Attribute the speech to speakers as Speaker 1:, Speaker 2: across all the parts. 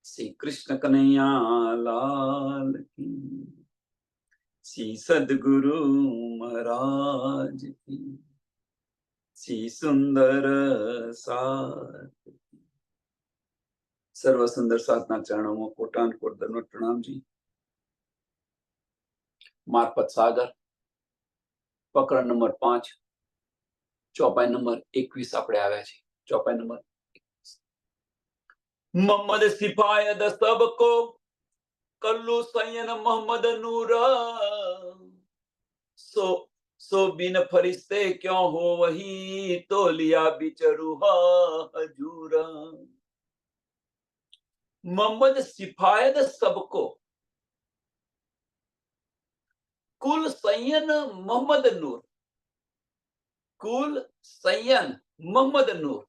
Speaker 1: श्री कृष्ण कन्हैया लाल की, श्री सद्गुरु महाराज की, श्री सुंदर साथ की। सर्व सुंदर साधना चरणों में कोटान कोट दंडवत प्रणाम जी। मार्फत सागर पकड़ नंबर 5 चौपाई नंबर 21 આપણે આવ્યા છે। चौपाई नंबर 21। मोहम्मद सिपायत सबको कल्लू सैयन मोहम्मद नूर सो बिन फरिश्ते क्यों हो वही तो लिया बिचरूहा हजूर। मोहम्मद सिफायत सबको कुल सैयन मोहम्मद नूर, कुल सैयन मोहम्मद नूर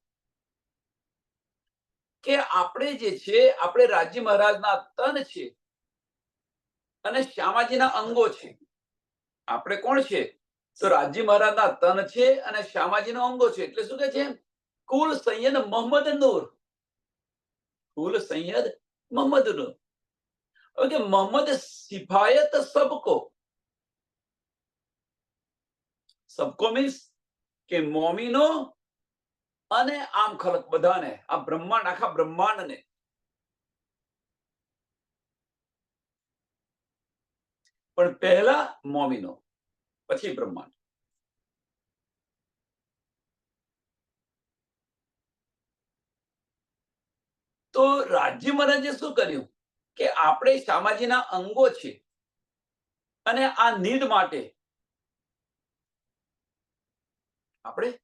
Speaker 1: કે આપણે જે છે આપણે રાજી મહારાજના તન છે અને શ્યામાજીના અંગો છે। આપણે કોણ છે? તો રાજી મહારાજના તન છે અને શ્યામાજીના અંગો છે। એટલે શું કહે છે? કુલ સૈયદ મોહમ્મદ નૂર, कुल सैयद मोहम्मद नूर। ओके, मोहम्मद सिफायत सबको, सबको मीन्स કે મોમીનો અને આમ ખલક બધાને, આ બ્રહ્માંડ, આખા બ્રહ્માંડને। પણ પહેલા મોમીનો, પછી બ્રહ્માંડ। તો રાજ્ય મહારાજે શું કર્યું કે આપણે શ્યામાજીના અંગો છે અને આ નીડ માટે આપણે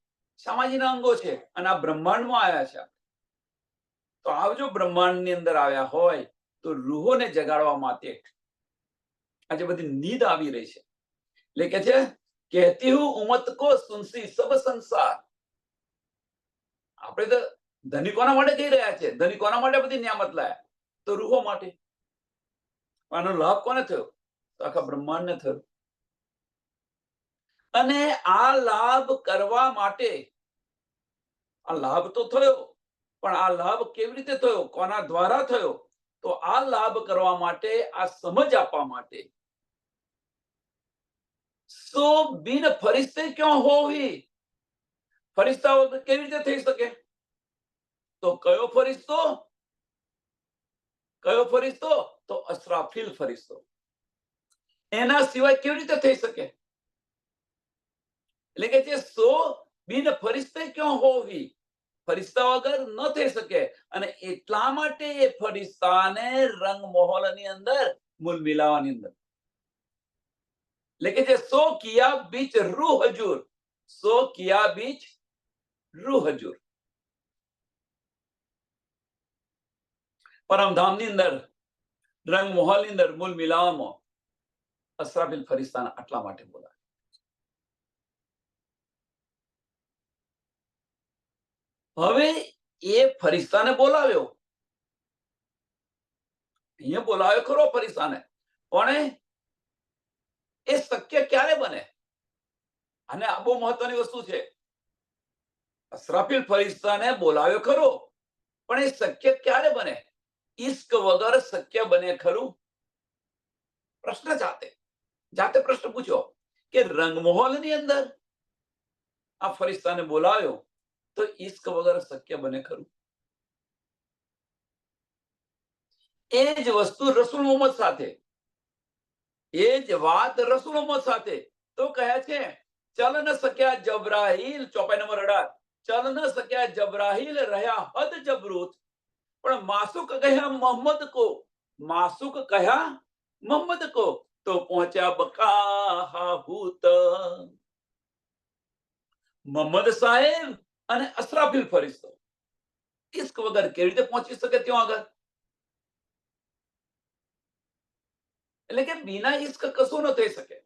Speaker 1: શ્યામાજીના અંગો છે અને આ બ્રહ્માંડમાં આવ્યા છે। તો આવજો બ્રહ્માંડની અંદર આવ્યા હોય તો રૂહોને જગાડવા માટે આજે બધી નીંદ આવી રહી છે। એટલે કે છે કહેતી હું ઉમત કો સુનસી સબ સંસાર। આપણે તો ધનિકોના માટે કહી રહ્યા છે, ધનિકોના માટે બધી નિયામત લાયા, તો રૂહો માટે આનો લાભ કોને થયો? તો આખા બ્રહ્માંડને થયો। અને આ લાભ કરવા માટે, આ લાભ તો થયો, પણ આ લાભ કેવી રીતે થયો, કોના દ્વારા થયો? તો આ લાભ કરવા માટે, આ સમજ આપવા માટે સો બિન ફરિશ્તે ક્यों હોવી, ફરિશ્તા વગર કેવી રીતે થઈ શકે? તો કયો ફરિશ્તો? કયો ફરિશ્તો? તો અસરાફીલ ફરિશ્તો। એના સિવાય કેવી રીતે થઈ શકે? એટલે કે છે સો બિન ફરિશ્તે ક્यों હોવી, ફરિશ્તા વગર ન થઈ શકે। અને એટલા માટે એ ફરિશ્તાને રંગ મહોલની અંદર મૂલ મિલાવાની અંદર, એટલે કે છે સો કિયા બીચ રૂહ હજૂર, સો કિયા બીચ રૂહ હજૂર। પરમધામની અંદર રંગ મહોલની અંદર મૂલ મિલાવામાં અસરાફીલ ફરિશ્તાને આટલા માટે બોલાવે। હવે એ ફરિશ્તાને બોલાવ્યો, અહીંયા બોલાવ્યો ખરો ફરિશ્તાને, પણ એ શક્ય ક્યારે બને? અને આ બહુ મહત્વની વસ્તુ છે। અસરાફીલ ફરિશ્તાને બોલાવ્યો ખરો, પણ એ શક્ય ક્યારે બને? ઈશ્ક વગર શક્ય બને ખરું? પ્રશ્ન જાતે પ્રશ્ન પૂછો કે રંગમહોલની અંદર આ ફરિશ્તાને બોલાવ્યો તો ઈશ્ક વગર શક્ય બને ખરું? એ જ વસ્તુ રસૂલ મોહમ્મદ સાથે, એ જ વાત રસૂલ મોહમ્મદ સાથે તો કહે છે ચલ ન શક્યા જબરાઈલ, ચોપાઈ નંબર 18, ચલ ન શક્યા જબરાઈલ રહ્યા હદ જબરૂત, પણ માસુક કહ્યા મોહમ્મદ को, मासुक कहा मोहम्मद को, तो पहुंचा बकाहूत। मोहम्मद साहेब અને અસરાફીલ ફરિશ્તો ઈશ્ક વગર કેવી રીતે પહોંચી શકે ત્યાં આગળ? એટલે કે બિના ઈશ્ક કશું ન થઈ શકે।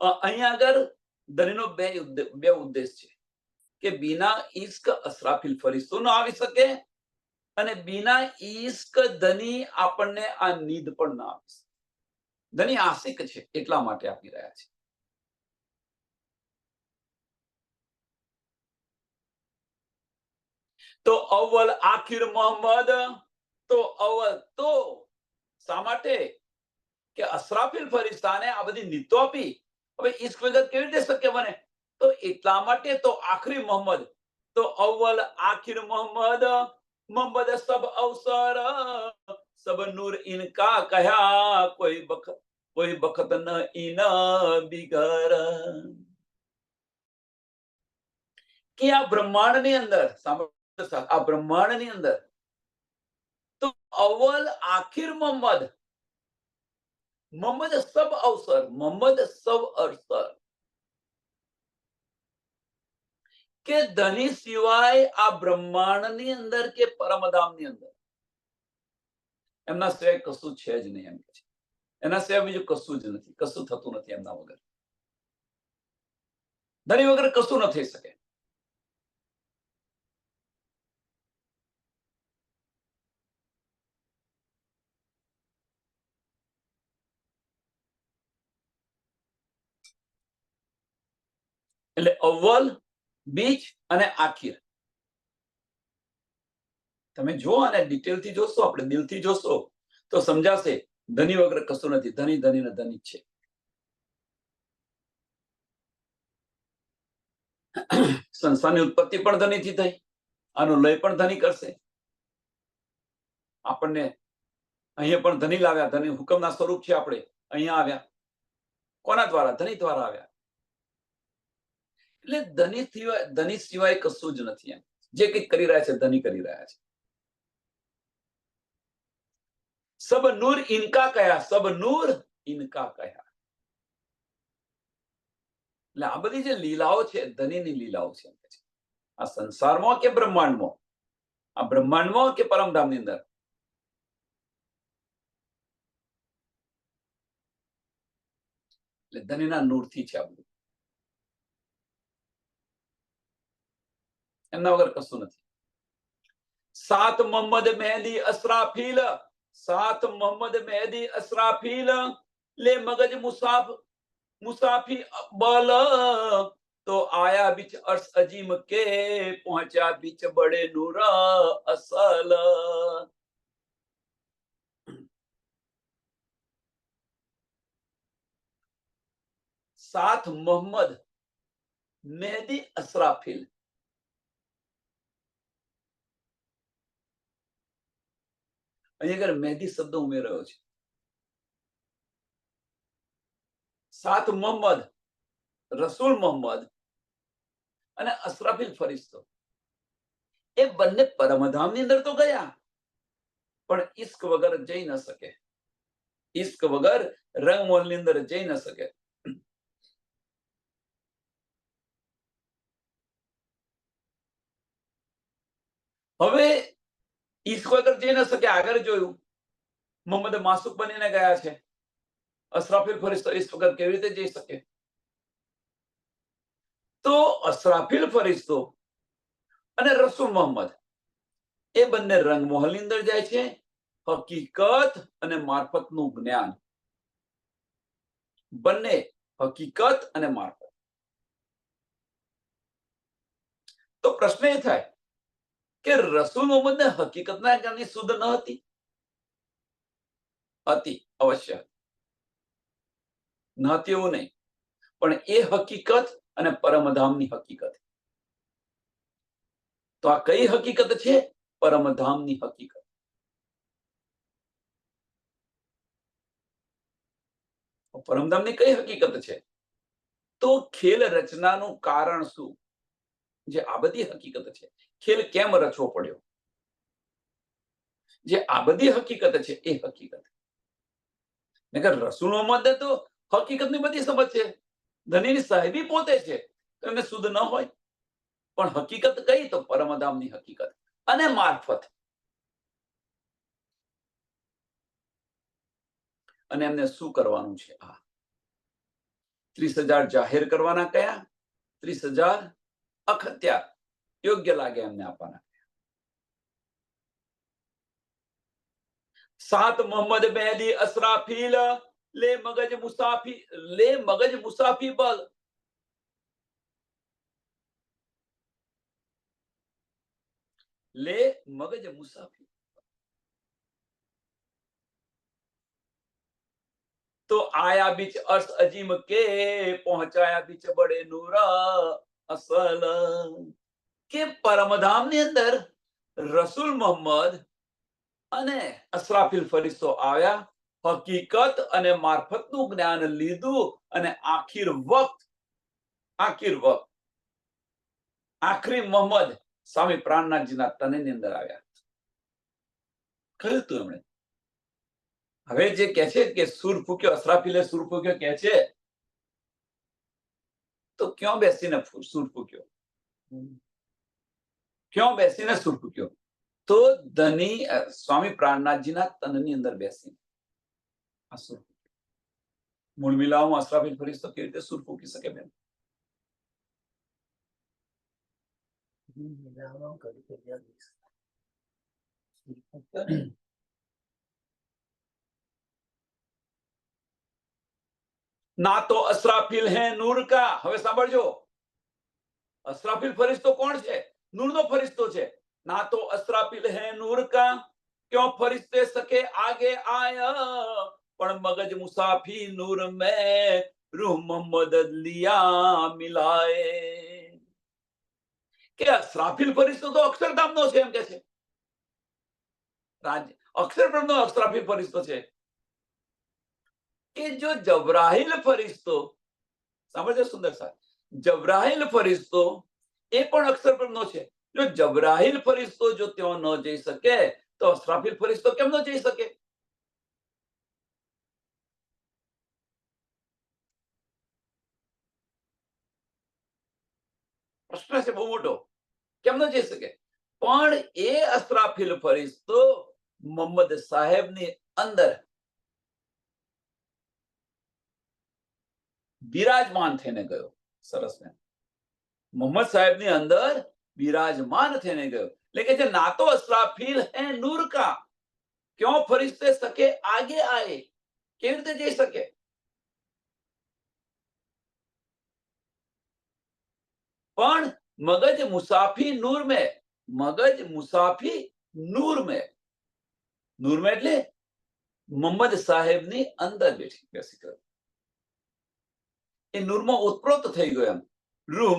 Speaker 1: અહીંયા આગળ ધનીનો બે ઉદ્દેશ છે કે બિના ઈશ્ક અસરાફીલ ફરિશ્તો ન આવી શકે અને બિના ઈશ્ક ધની આપણને આ નીંદ પણ ના આપી શકે। ધની આશિક છે એટલા માટે આપી રહ્યા છે। તો અવ્વલ આખિર મોહમ્મદ, તો અવ્વલ તો શા માટે કે અસરાફીલ ફરિશ્તાને આ બધી નીતો આપી. હવે ઇશ્ક વગર કેવી રીતે શક્ય બને? તો એટલા માટે તો આખરી મોહમ્મદ, તો અવ્વલ આખિર મોહમ્મદ, મોહમ્મદ સબ અવસર, સબ નૂર ઇનકા કહ્યા, કોઈ બખત ન ઇન બિગર. કે આ બ્રહ્માંડની અંદર, આ બ્રહ્માંડની અંદર તો અવ્વલ આખિર મોહમ્મદ, મોહમ્મદ સબ અવસર, મોહમ્મદ સબ અવસર, કે ધની સિવાય આ બ્રહ્માંડની અંદર કે પરમધામની અંદર એમના સિવાય કશું છે જ નહીં. એમ કે છે એના સિવાય બીજું કશું જ નથી, કશું થતું નથી એમના વગર. ધની વગર કશું ન થઈ શકે. એટલે અવ્વલ, બીજ અને આખિર. તમે જો અને ડિટેલથી જોશો, આપણે દિલથી જોશો તો સમજાશે ધની વગર કશું નથી. ધની ધની ને ધની છે. સંસારની ઉત્પત્તિ પણ ધનીથી થઈ, આનો લય પણ ધની કરશે. આપણને અહીંયા પણ ધની લાવ્યા, ધની હુકમના સ્વરૂપ છે. આપણે અહીંયા આવ્યા કોના દ્વારા? ધની દ્વારા આવ્યા. એટલે ધની સિવાય કશું જ નથી. એમ જે કંઈક કરી રહ્યા છે ધની કરી રહ્યા છે. સબ નૂર ઇનકા કયા, સબ નૂર ઇનકા કયા. એટલે આ બધી જે લીલાઓ છે ધનીની લીલાઓ છે. આ સંસારમાં કે બ્રહ્માંડમાં, આ બ્રહ્માંડમાં કે પરમધામની અંદર, એટલે ધનીના નૂરથી છે આ બધું. એમના વગર કશું નથી. સાત મોહમ્મદ મહેદી અસરાફીલ, સાત મોહમ્મદ મહેદી અસરાફીલ, લે મગજ મુસાફી બલ, તો આયા બીચ અર્શ અજીમ કે, પહોંચ્યા બીચ બડે નૂર અસલ. સાત મોહમ્મદ મહેદી અસરાફીલ. અહીંયા આગળ મહેદી શબ્દ ઉમેરાયો છે. સાત મોહમ્મદ, રસૂલ મોહમ્મદ અને અસરાફીલ ફરિશ્તો, એ બંને પરમધામની અંદર તો ગયા, પણ ઇશ્ક વગર જઈ ન શકે. ઇશ્ક વગર રંગમોલની અંદર જઈ ન શકે. હવે ઇશ્ક વગર જઈ ન શકે. આગળ જોયું મોહમ્મદ માસુક બનીને ગયા છે. અસરાફીલ ફરિશ્તો ઇશ્ક વગર કેવી રીતે જઈ શકે? તો અસરાફીલ ફરિશ્તો અને રસૂલ મોહમ્મદ એ બંને રંગમહલની અંદર જાય છે. હકીકત અને મારફતનું જ્ઞાન, બંને હકીકત અને મારફત. તો પ્રશ્ન એ થાય કે રસૂલ મોહમ્મદને હકીકતના જ્ઞાનની સુધ ન હતી? હતી, અવશ્ય ન હતી એવું નહીં, પણ એ હકીકત અને પરમધામની હકીકત. તો આ કઈ હકીકત છે? પરમધામની હકીકત. પરમધામની કઈ હકીકત છે? તો ખેલ રચનાનું કારણ શું? જે આ બધી હકીકત છે, ખેલ કેમ રચવો પડ્યો, જે આ બધી હકીકત છે એ હકીકત. નકર રસૂલ મોહમ્મદને તો હકીકતની બધી સમજ છે, ધનીની સાહેબી પોતે છે, તો એમને શુદ્ધ ન હોય. પણ હકીકત કઈ? તો પરમધામની હકીકત અને મારફત. અને એમને શું કરવાનું છે? આ 30,000 જાહેર કરવાના કયા? 30,000 અખત્યાર યોગ્ય લાગે એમને આપવાના. સાત મોહમ્મદ મહેદી અસરાફીલ, લે મગજ મુસાફી બલ. લે મગજ મુસાફી. तो आया बीच अर्श अजीम के, पहुंचाया बीच बड़े नूर असल. કે પરમધામની અંદર રસૂલ મોહમ્મદ અને અસરાફીલ ફરિશ્તો આવ્યા, હકીકત અને મારફતનું જ્ઞાન લીધું અને આખરી મોહમ્મદ સ્વામી પ્રાણનાથજીના તનની અંદર આવ્યા. કહ્યું તું એમણે. હવે જે કહે છે કે સૂર ફૂક્યો, અસરાફીલે સૂર ફૂક્યો કહે છે, તો ક્યાં બેસીને સૂર ફૂક્યો? ક્યાં બેસીને સૂર ફૂક્યો? તો ધની સ્વામી પ્રાણનાથજીના તનની અંદર બેસી આ સૂર ફૂક્યો. મૂળ મિલાઓમાં અસરાફીલ ફરિશ્તો કેવી રીતે સૂર ફૂકી શકે બેન? ના તો અસરાફીલ હે નૂર કા. હવે સાંભળજો, અસરાફીલ ફરિશ્તો કોણ છે? નૂરનો ફરિશ્તો છે. ના તો અસરાફીલ હે નૂર કા, ક્यों फरिश्ते सके आगे आया, પણ મગજ મુસાફી નૂર में रूह मोहम्मद लिया मिलाए. કે અસરાફીલ ફરિશ્તો તો અક્ષરધામનો છે એમ કે છે. અક્ષરબ્રહ્મનો અસરાફીલ ફરિશ્તો છે. કે જો જબરાઈલ ફરિશ્તો, સમજો સુંદર સાહેબ, જબરાઈલ ફરિશ્તો એ પણ અક્ષરબ્રહ્મનો છે. જો જબરાઈલ ફરિશ્તો જો ત્યાં ન જઈ શકે તો અસરાફીલ ફરિશ્તો કેમ ન જઈ શકે? પ્રશ્ન છે બહુ મોટો. કેમ ન જઈ શકે? પણ એ અસરાફીલ ફરિશ્તો મોહમ્મદ સાહેબની અંદર બિરાજમાન થઈને ગયો. સરસ ને. મોહમ્મદ સાહેબની અંદર બિરાજમાન થઈને ગયો. એટલે કે ના તો અસરાફીલ હે નૂર કા, ક્यों फरिश्ते सके आगे आए. કેવી રીતે જઈ શકે? પણ મગજ મુસાફી નૂર में, મગજ મુસાફી નૂર में, નૂર में એટલે મોહમ્મદ સાહેબની અંદર બેસી ગયો. એ નૂરમાં ઉત્પ્રોત થઈ ગયો એમ. રૂહ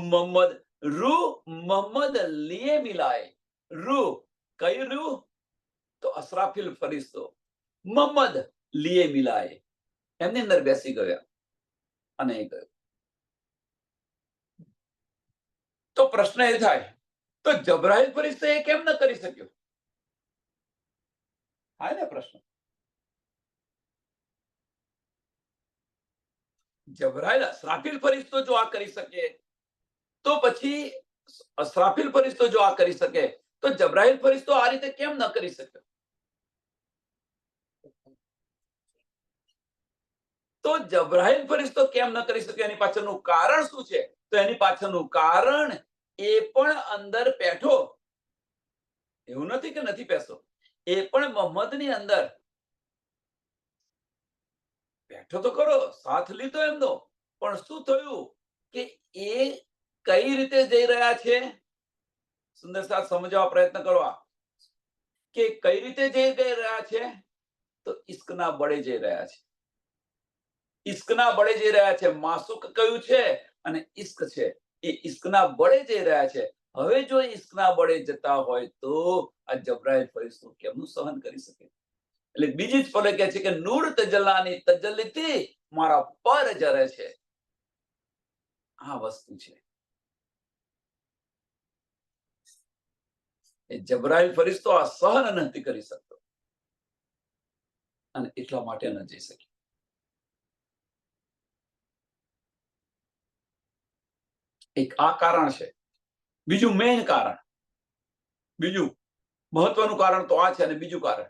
Speaker 1: મોહમ્મદ લીએ મિલાય. રૂહ કઈ રૂહ? તો અસરાફીલ ફરિશ્તો મોહમ્મદ લીએ મિલાય, એમની અંદર બેસી ગયા અને એ ગયો. તો પ્રશ્ન એ થાય, તો જબરાઈલ ફરિશ્તો એ કેમ ન કરી શક્યો? થાય ને પ્રશ્ન. જબરાઈલ અસરાફીલ ફરિશ્તો જો આ કરી શકે, તો પછી અસરાફીલ ફરિશ્તો જો આ કરી શકે, તો જબરાઈલ ફરિશ્તો આ રીતે કેમ ન કરી શક્યો? તો જબરાઈલ ફરિશ્તો કેમ ન કરી શક્યો એની પાછળનું કારણ શું છે? તો એની પાછળનું કારણ એ પણ અંદર બેઠો, એવું નથી કે નથી બેસો, એ પણ મોહમ્મદની અંદર બેઠો તો ખરો, સાથ લીધો એમનો. પણ શું થયું કે એ કઈ રીતે જઈ રહ્યા છે? સુંદર સાથ સમજવા પ્રયત્ન કરવા કે કઈ રીતે જઈ રહ્યા છે? તો ઇશ્કના બળે જઈ રહ્યા છે. ઇશ્કના બળે જઈ રહ્યા છે. માસુક કયું છે અને ઇશ્ક છે. એ ઇશ્કના બળે જઈ રહ્યા છે. હવે જો ઇશ્કના બળે જતા હોય તો આ જબરાઈલ ફરિશ્તો કેમનું સહન કરી શકે? એટલે બીજી જ પલે કહે છે કે નૂર તજલ્લાની તજલ્લીથી મારા પર જરે છે. આ વસ્તુ છે. એ જબરાઈલ ફરિશ્તો આ સહન નથી કરી શકતો અને એટલા માટે ન જઈ શકી. એક આ કારણ છે. બીજું મેઇન કારણ, બીજું મહત્વનું કારણ તો આ છે. અને બીજું કારણ,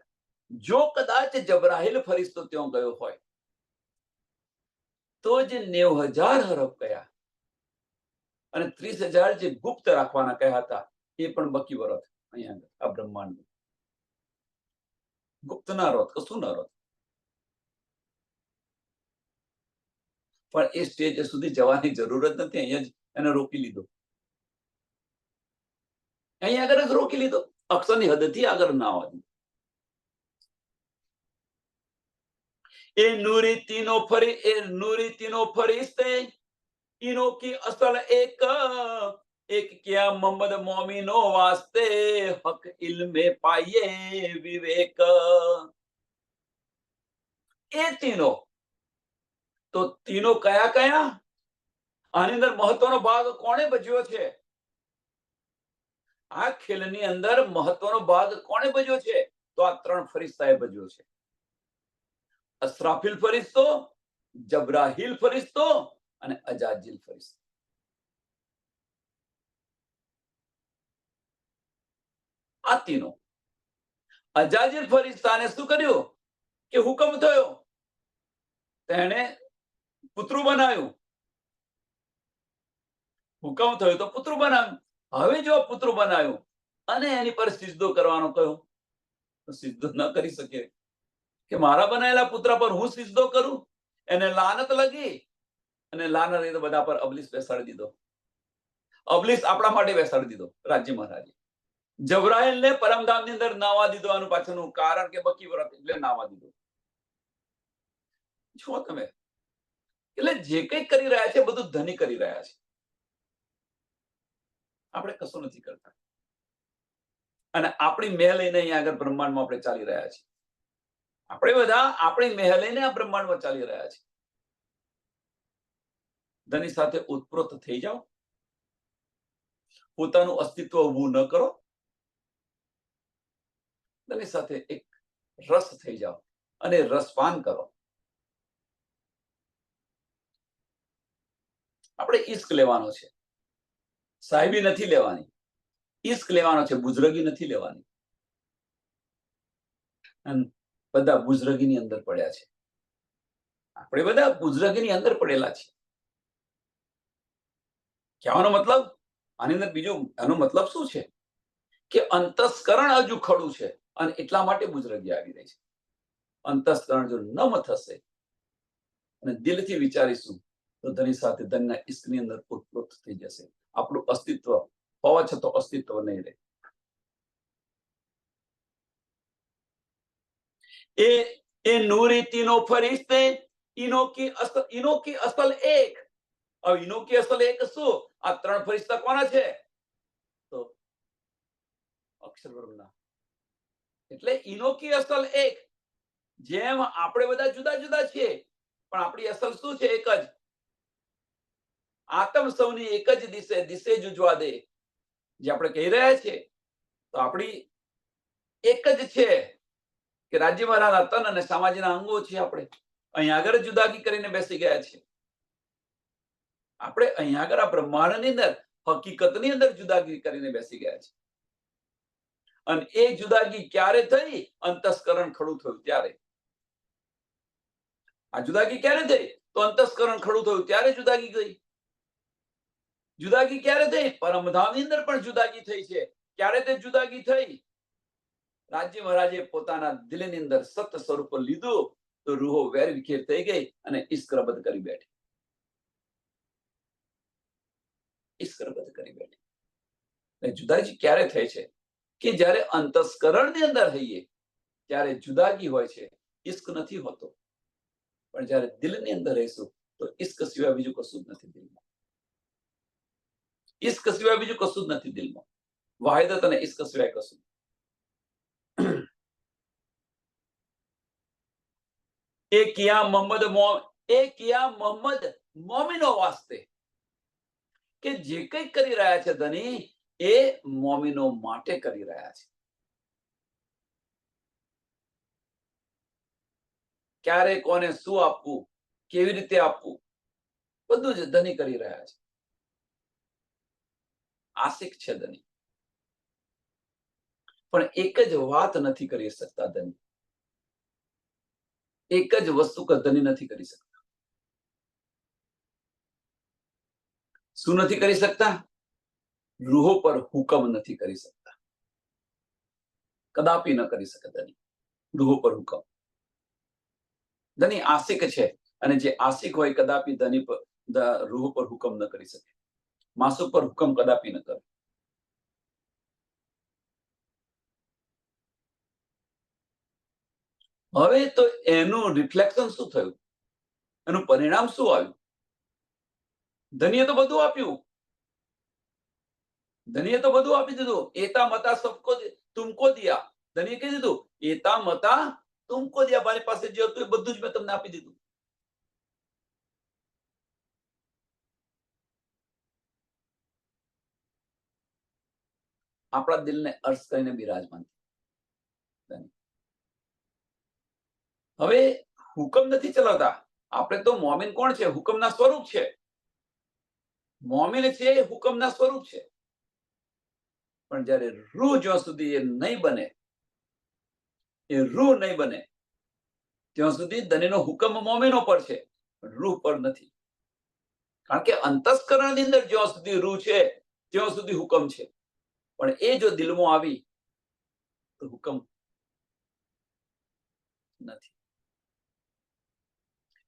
Speaker 1: જો કદાચ જબરાઈલ ફરિશ્તો ત્યાં ગયો હોય તો જે 90,000 હરફ કયા અને 30,000 જે ગુપ્ત રાખવાના કહ્યા હતા એ પણ બકી વરત અહીંયા આ બ્રહ્માંડ ગુપ્ત ના રોત, કશું ના રોત. પણ એ સ્ટેજ સુધી જવાની જરૂર જ નથી. અહીંયા જ એને રોકી લીધો. અહીંયા આગળ જ રોકી લીધો. અક્ષરની હદથી આગળ ના આવવા દીધું. એ નૂરી તીનો ફરિશ્તે इनो की असल एक क्या मोहम्मद मोमिनो वास्ते हक इल्मे पाइए विवेक. એ તીનો તો તીનો કયા કયા? આની અંદર મહત્વનો ભાગ કોણે ભજવ્યો છે? આ ખેલની અંદર મહત્વનો ભાગ કોણે ભજવ્યો છે? તો આ ત્રણ ફરિશ્તાએ ભજવ્યો છે. અસરાફીલ ફરિશ્તો, જબ્રાહીલ ફરિશ્તો અને અજાજીલ ફરિશ્તો. આ તીનો. અજાજીલ ફરિશ્તાને શું કર્યું કે હુકમ થયો, તેણે પુતરું બનાવ્યું. હુકમ થયો તો પુતરું બનાવ્યું. હવે જો પુતરું બનાવ્યું અને એની પર સિજદો કરવાનો કહ્યો, તો સિજદો ન કરી શકે કે મારા બનાવેલા પુત્ર પર હું સિજદો કરું. એને લાનત લગી અને લાનત એ તો બધા પર અબલીસ બેસાડી દીધો. અબલીસ આપણા માટે બેસાડી દીધો રાજ્ય મહારાજે. જબરાઈલને પરમધામની અંદર નાવા દીધો. આનું પાછળનું કારણ કે બકી વ્રત એટલે નાવા દીધો. છો તમે એટલે જે કંઈ કરી રહ્યા છે બધું ધની કરી રહ્યા છે. આપણે કશું નથી કરતા અને આપણી મેહ લઈને અહીંયા આગળ બ્રહ્માંડમાં આપણે ચાલી રહ્યા છીએ. આપણે બધા આપણી મેહ લઈને આ બ્રહ્માંડમાં ચાલી રહ્યા છીએ. ધની સાથે ઉત્પ્રોત થઈ જાઓ. પોતાનું અસ્તિત્વ ઊભું ન કરો. ધની સાથે એક રસ થઈ જાઓ અને રસપાન કરો. આપણે ઈશ્ક લેવાનો છે, સાહેબી નથી લેવાની. ઈશ્ક લેવાનો છે, બુઝરગી નથી લેવાની. બધા બુઝરગીની અંદર પડ્યા છે. આપણે બધા બુઝરગીની અંદર પડેલા છીએ. કહેવાનો મતલબ આની અંદર બીજો એનો મતલબ શું છે કે અંતસ્કરણ હજુ ખડું છે અને એટલા માટે બુઝરગી આવી રહી છે. અંતસ્કરણ જો નમ થશે અને દિલથી વિચારીશું તો ધની સાથે ધનના ઈશ્કની અંદર ઉત્પ્રોત થઈ જશે. આપણું અસ્તિત્વ હોવા છતાં અસ્તિત્વ નહીં રહે. એ નૂરી તીનો ફરિશ્તે ઇનો કી અસલ એક. હવે ઇનો કી અસલ એક શું? આ ત્રણ ફરિશ્તા કોના છે? તો અક્ષર બ્રહ્મના. એટલે ઇનો કી અસલ એક. જેમ આપણે બધા જુદા જુદા છીએ પણ આપણી અસલ શું છે? એક જ. આતમ સૌની એક જ દિશે જુજવા દે, જે આપણે કહી રહ્યા છીએ તો આપણી એક જ છે કે રાજ્ય મહારાજના તન અને સામાજિકના અંગો છે. આપણે અહીં આગળ જુદાગી કરીને બેસી ગયા છે. આપણે અહીં આગળ આ બ્રહ્માંડની અંદર હકીકતની અંદર જુદાગી કરીને બેસી ગયા છે. અને એ જુદાગી ક્યારે થઈ? અંતસ્કરણ ખડું થયું ત્યારે. આ જુદાગી ક્યારે થઈ? તો અંતસ્કરણ ખડું થયું ત્યારે જુદાગી ગઈ. જુદાગી ક્યારે થઈ? પરમધામની અંદર પણ જુદાગી થઈ છે. ક્યારે તે જુદાગી થઈ? રાજ્ય મહારાજે પોતાના દિલની અંદર સત સ્વરૂપ લીધું તો રૂહો વેર વિખેર થઈ ગઈ અને ઈશ્કરબદ્ધ કરી બેઠી. ઈશ્કરબદ્ધ કરી બેઠી. જુદાગી ક્યારે થઈ છે? કે જ્યારે અંતસ્કરણની અંદર હઈએ ત્યારે જુદાગી હોય છે, ઈશ્ક નથી હોતો. પણ જ્યારે દિલની અંદર રહીશું તો ઈશ્ક સિવાય બીજું કશું જ નથી દિલમાં. ઈશ્ક સિવાય બીજું કશું જ નથી દિલમાં. વાહિદત અને ઈશ્ક સિવાય કશું. એ કિયા મોહમ્મદ મોમિનો વાસ્તે, કે જે કંઈ કરી રહ્યા છે ધની એ મોમિનો માટે કરી રહ્યા છે. ક્યારે કોને શું આપવું, કેવી રીતે આપવું, બધું જ ધની કરી રહ્યા છે. આશિક છે ધની, પણ એક જ વાત નથી કરી શકતા ધની. એક જ વસ્તુ ધની નથી કરી શકતા. શું નથી કરી શકતા? રૂહો પર હુકમ નથી કરી શકતા. કદાપી ન કરી શકે ધની રૂહો પર હુકમ. ધની આશિક છે અને જે આશિક હોય કદાપી ધની પર રૂહો પર હુકમ ન કરી શકે. માસૂક પર હુકમ કદાપી ન કરે. હવે તો એનું રિફ્લેક્શન શું થયું? એનું પરિણામ શું આવ્યું? ધનીએ તો બધું આપ્યું. ધનીએ તો બધું આપી દીધું. એતા મતા સબકો તુમકો દિયા. ધનીએ કહી દીધું, એતા મતા તુમકો દિયા. મારી પાસે જે હતું એ બધું જ મેં તમને આપી દીધું. આપણા દિલને અર્થ કરીને બિરાજમાન. હવે હુકમ નથી ચલાવતા. આપણે તો મોમિન કોણ છે? હુકમના સ્વરૂપ છે. મોમિન છે એ હુકમના સ્વરૂપ છે. પણ જ્યારે રૂહ જ્યાં સુધી એ નહીં બને, એ રૂહ નહીં બને ત્યાં સુધી ધનીનો હુકમ મોમિનો પર છે, રૂહ પર નથી. કારણ કે અંતસ્કરણની અંદર જ્યાં સુધી રૂહ છે ત્યાં સુધી હુકમ છે. પણ એ જો દિલમાં આવી તો હુકમ નથી.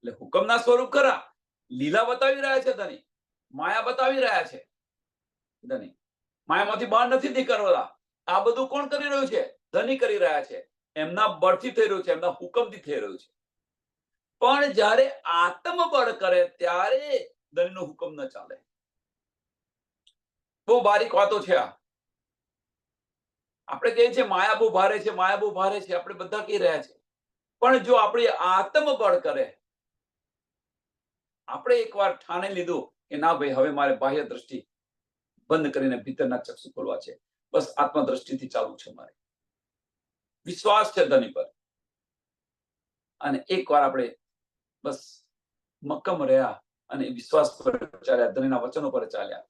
Speaker 1: એટલે હુકમના સ્વરૂપ ખરા. લીલા બતાવી રહ્યા છે ધની, માયા બતાવી રહ્યા છે ધની. માયામાંથી બહાર નથી નીકળવાના. આ બધું કોણ કરી રહ્યું છે? ધની કરી રહ્યા છે. એમના બળથી થઈ રહ્યું છે, એમના હુકમથી થઈ રહ્યું છે. પણ જ્યારે આત્મબળ કરે ત્યારે ધનીનો હુકમ ન ચાલે. બહુ બારીક વાતો છે આ. આપણે કહીએ છીએ માયા બહુ ભારે છે, માયા બહુ ભારે છે. આપણે બધા કહી રહ્યા છે. પણ જો આપણી આત્મબળ કરે, આપણે એકવાર ઠાણે લીધું કે ના ભાઈ, હવે મારે બાહ્ય દ્રષ્ટિ બંધ કરીને ભીતરના ચક્ષુ ખોલવા છે, બસ આત્મદ્રષ્ટિથી ચાલુ છે મારે. વિશ્વાસ છે ધની પર. અને એકવાર આપણે બસ મક્કમ રહ્યા અને વિશ્વાસ પર ચાલ્યા, ધનીના વચનો પર ચાલ્યા,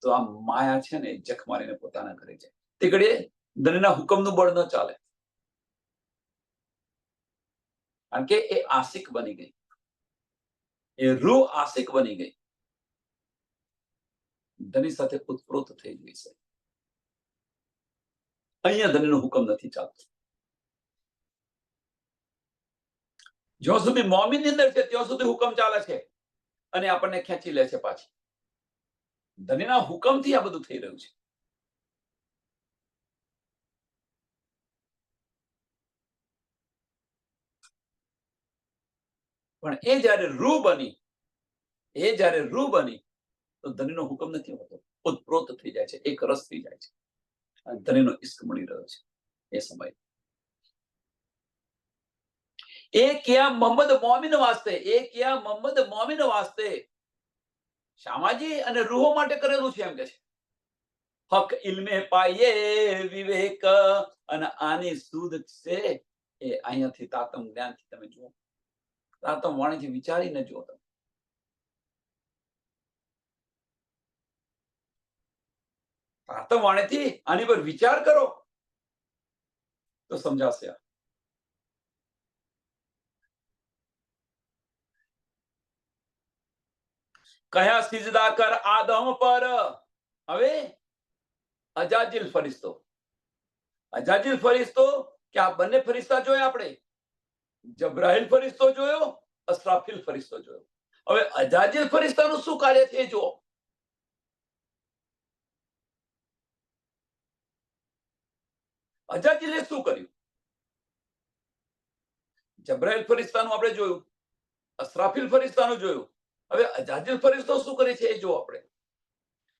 Speaker 1: તો આ માયા છે ને જખ મારીને પોતાના ઘરે જાય. તે ઘડીએ ધનીના હુકમનું બળ ન ચાલે. કારણ કે એ આશિક બની ગઈ, એ રૂહ આશિક બની ગઈ, ધની સાથે ઉતપ્રોત થઈ ગઈ છે. અહીંયા ધનીનો હુકમ નથી ચાલતો. જ્યાં સુધી મોમીનની અંદર છે ત્યાં સુધી હુકમ ચાલે છે અને આપણને ખેંચી લે છે પાછી. ધનીના હુકમથી આ બધું થઈ રહ્યું છે. પણ એ જ્યારે રૂહ બની, તો ધનીનો હુકમ નથી હોતો, ઉતપ્રોત થઈ જાય છે, એક રસ થઈ જાય છે અને ધનીનો ઇશ્ક મળી રહ્યો છે એ સમય. એ ક્યાં મોહમ્મદ મોમિન વાસ્તે, એ ક્યાં મોહમ્મદ મોમિન વાસ્તે શામાજી અને રૂહો માટે કરેલું છે એમ કે છે. હક ઇલ્મે પાઈએ વિવેક, અને આની સુધ છે એ અહીંયાથી તાતમ જ્ઞાનથી તમે જુઓ, તાતમ વાણીથી વિચારીને જુઓ તમે. તાતમ વાણીથી આની પર વિચાર કરો તો સમજાશે. કયા સિજદા કર આદમ પર. હવે અજાજીલ ફરિશ્તો, કે આ બંને ફરિશ્તા જોયા આપણે. જબ્રાઈલ ફરિશ્તો જોયો, અસરાફીલ ફરિશ્તો જોયો. હવે અજાજીલ ફરિશ્તાનું શું કાર્ય છે એ જુઓ. અજાજીલે શું કર્યું? જબ્રાઈલ ફરિશ્તાનું આપણે જોયું, અસરાફીલ ફરિશ્તાનું જોયું. હવે અજાજીલ ફરિશ્તો શું કરે છે એ જુઓ આપણે.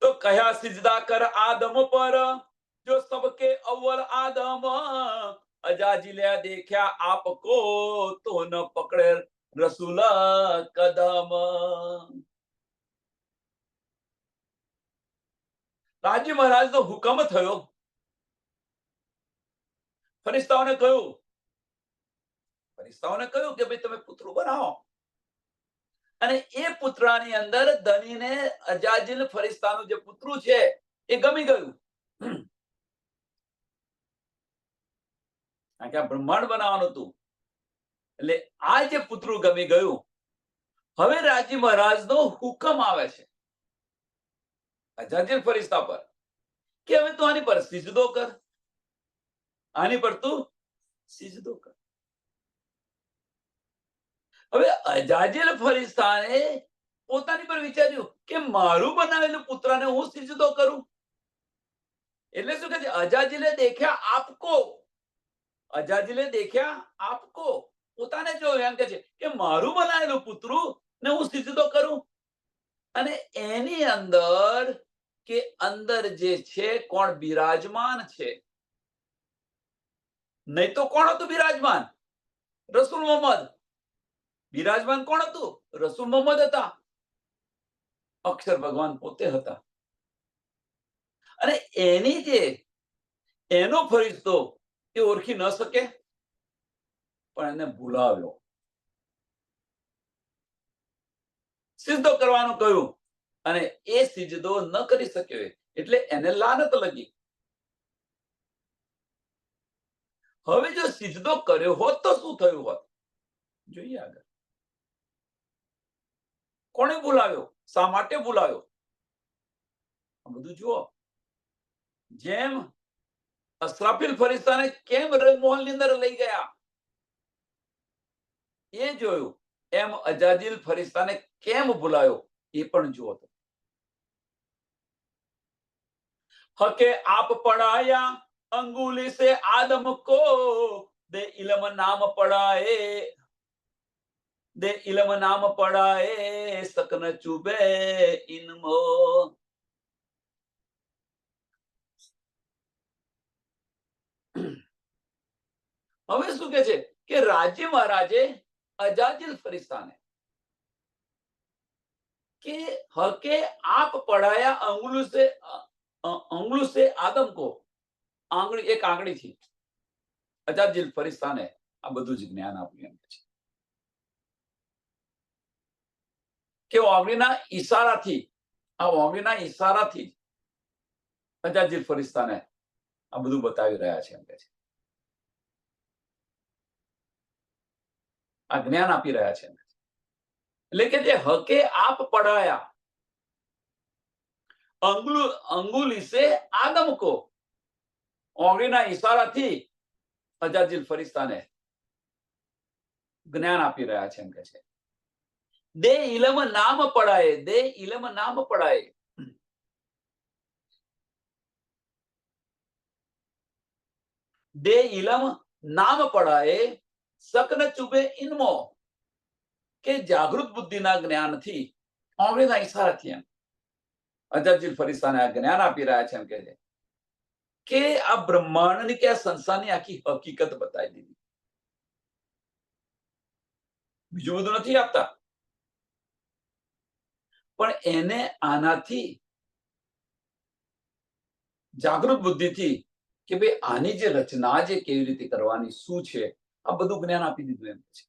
Speaker 1: તો કયા સિજદા કર આદમ પર, જો સબકે અવ્વલ આદમ, અજાજીલે દેખ્યા આપકો તો ન પકડે રસૂલ કદમ. રાજી મહારાજનો હુકમ થયો. ફરિશ્તાઓને કહ્યું કે ભાઈ તમે પુત્ર બનાવો. અને એ પુત્રની અંદર ધનીને અજાજીલ ફરિશ્તાનું જે પુત્રું છે એ ગમી ગયું. કારણ કે આ બ્રહ્માંડ બનાવવાનું હતું, એટલે આ જે પુત્રું ગમી ગયું. હવે રાજી મહારાજનો હુકમ આવે છે અજાજીલ ફરિશ્તા પર કે હવે તું આની પર સિજદો કર, આની પર તું સિજદો કર. હવે અજાજીલ ફરિશ્તાને પોતાની પર વિચાર્યું કે મારું બનાવેલું પુત્રને હું સિજદો કરું. એટલે શું કે છે? અજાજીલે દેખ્યા આપકો, અજાજીલે દેખ્યા આપકો, પોતાને જોયું, એમ કે છે કે મારું બનાવેલું પુતરું ને હું સિજદો કરું. અને એની અંદર કે અંદર જે છે કોણ બિરાજમાન છે? નહીં તો કોણ હતું બિરાજમાન? રસૂલ મોહમ્મદ. બિરાજમાન કોણ હતું? રસૂલ મોહમ્મદ હતા. અક્ષર ભગવાન પોતે હતા. અને એની જે એનો ફરિશ્તો એ ઓળખી ન શકે, પણ એને ભૂલાવ્યો. સિજદો કરવાનું કહ્યું અને એ સિજદો ન કરી શક્યો, એટલે એને લાનત લગી. હવે જો સિજદો કર્યો હોત તો શું થયું હોત? જોઈએ આગળ. કોણે બોલાવ્યો? શા માટે બોલાવ્યો? આ બધું જુઓ. જેમ અસરાફીલ ફરિશ્તાને કેમ મહોલની અંદર લઈ ગયા એ જોયું, એમ અજાજીલ ફરિશ્તાને કેમ બોલાવ્યો એ પણ જુઓ. હકે આપ પढ़ाया अंगुली से आदम को, दे इल्म नाम पढ़ाए, दे इल्म नाम पढ़ाए, सकन चुबे इनमो. હવે શું કે છે કે રાજ્ય મહારાજે અજાજીલ ફરિશ્તાને કે હકે આપ પढ़ाया अंगुल से आदम को, આંગળી, એક આંગળીથી અજાજીલ ફરિશ્તાને આ બધું જ જ્ઞાન આપ્યું. એમ છે કે આંગળીના ઈશારાથી, આ આંગળીના ઈશારાથી અજાજીલ ફરિશ્તાને આ બધું બતાવી રહ્યા છે. એમ કે છે આ જ્ઞાન આપી રહ્યા છે. એટલે કે જે હકે આપ પढ़ाया अंगुली से आदम को, આંગળીના ઈશારાથી અજાજીલ ફરિશ્તાને જ્ઞાન આપી રહ્યા છે. એમ કે છે દે ઇલમ નામ પढ़ाए, દે ઇલમ નામ પढ़ाए. દે ઇલમ નામ પढ़ाए, सकन चुबे इनमो, કે જાગૃત બુદ્ધિના જ્ઞાનથી, આંગળીના ઈશારાથી એમ અજાજીલ ફરિશ્તાને આ જ્ઞાન આપી રહ્યા છે. એમ કે છે કે આ બ્રહ્માંડની કે આ સંસારની આખી હકીકત બતાવી દીધી. બીજું બધું નથી આપતા, પણ એને આનાથી જાગૃત બુદ્ધિથી કે ભાઈ આની જે રચના જે કેવી રીતે કરવાની, શું છે, આ બધું જ્ઞાન આપી દીધું. એમ છે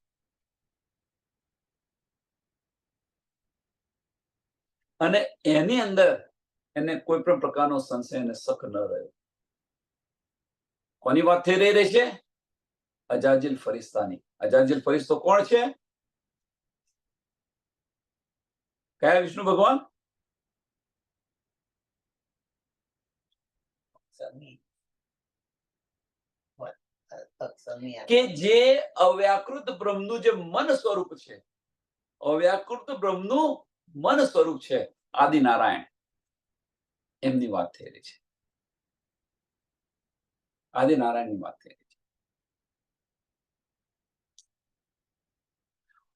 Speaker 1: અને એની અંદર એને કોઈ પણ પ્રકારનો સંશય અને શક ન રહ્યો. કોની વાત થઈ રહી છે? અજાજીલ ફરિશ્તાની. અજાજીલ ફરિશ્તો કોણ છે? કયા વિષ્ણુ ભગવાન? કે જે અવ્યાકૃત બ્રહ્મનું જે મન સ્વરૂપ છે, અવ્યાકૃત બ્રહ્મનું મન સ્વરૂપ છે આદિનારાયણ, એમની વાત થઈ રહી છે. આદિનારાયણની વાત થઈ રહી છે.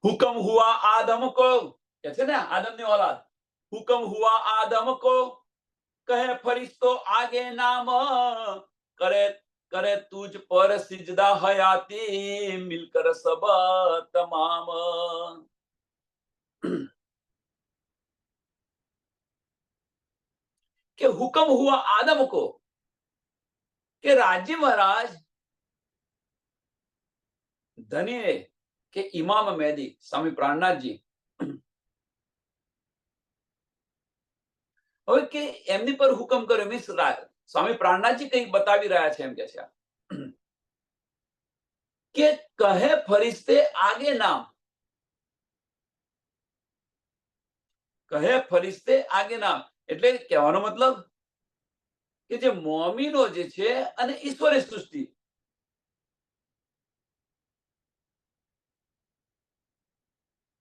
Speaker 1: હુકમ હુઆ આદમ કો, કે છે ને આદમની औलाद, હુકમ હુઆ આદમ કો, કહે ફરિશ્તો આગે નામ, કરે કરે તુજ પર સિજદા હયાતી, મિલકર સબ તમામ. કે હુકમ હુઆ આદમ કો, કે રાજ્ય મહારાજ ધની કે ઇમામ મેદી સ્વામી પ્રાણનાથજી, હવે કે એમની પર હુકમ કર્યો, મીન્સ સ્વામી પ્રાણનાથજી કંઈક બતાવી રહ્યા છે. એમ કે છે કે કહે ફરિશ્તે આગે નામ, કહે ફરિશ્તે આગે નામ, એટલે કહેવાનો મતલબ કે જે મોમીનો જે છે અને ઈશ્વરી સૃષ્ટિ,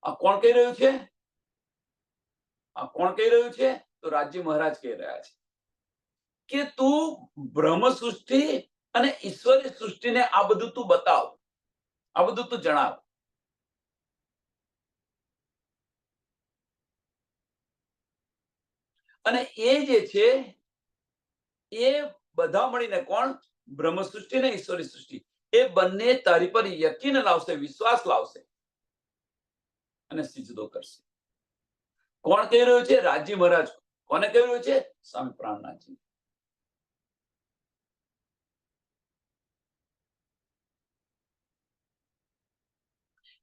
Speaker 1: આ કોણ કહી રહ્યું છે? આ કોણ કહી રહ્યું છે? તો રાજ્ય મહારાજ કહી રહ્યા છે કે તું બ્રહ્મ સૃષ્ટિ અને ઈશ્વરી સૃષ્ટિને આ બધું તું બતાવ, આ બધું તું જણાવ. અને એ જે છે એ બધા મળીને કોણ? બ્રહ્મ સૃષ્ટિ ને ઈશ્વરી સૃષ્ટિ, એ બંને તારી પર યકીન લાવશે, વિશ્વાસ લાવશે અને સિજદો કરશે. કોણ કહી રહ્યું છે? રાજી મહારાજ. કોને કહી રહ્યું છે? સ્વામી પ્રાણનાથજી.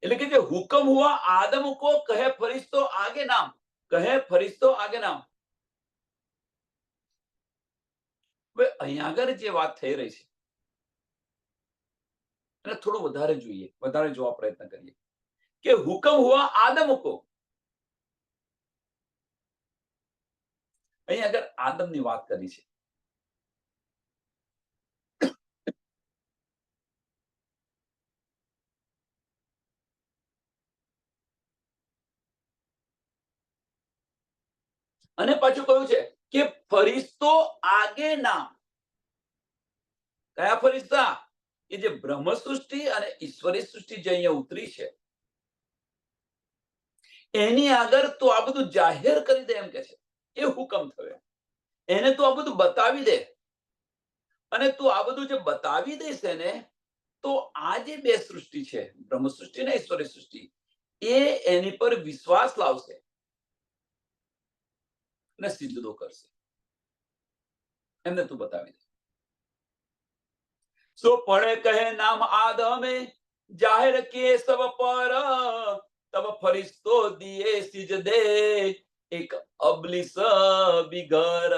Speaker 1: એટલે કે હુકમ હુઆ આદમ કો કહે ફરિશ્તો આગે નામ, કહે ફરિશ્તો આગે નામ. હવે અહીંયા આગળ જે વાત થઈ રહી છે એને થોડું વધારે જોઈએ, વધારે જોવા પ્રયત્ન કરીએ કે હુકમ હુઆ આદમ કો. અહીંયા આગળ આદમની વાત કરી છે. અને પાછું કહ્યું છે કે ફરિશ્તો આગે નામ. કયા ફરિશ્તા? કે જે બ્રહ્મ સૃષ્ટિ અને ઈશ્વરી સૃષ્ટિ જે અહીંયા ઉતરી છે એની આગળ તો આ બધું જાહેર કરી દે એમ કે છે. એ હુકમ થયો. એને તું આ બધું બતાવી દે. અને તું આ બધું જે બતાવી દઈશ એને, તો આ જે બે સૃષ્ટિ છે, બ્રહ્મ સૃષ્ટિ ને ઈશ્વરી સૃષ્ટિ, એ એની પર વિશ્વાસ લાવશે અને સિજદો કરશે. એમને તું બતાવી દે. સો પડે કહે નામ આદમે, જાહેર કિए सब पर, तब फरिश्तो दिए सिजदे, एक अबलिस बिगर.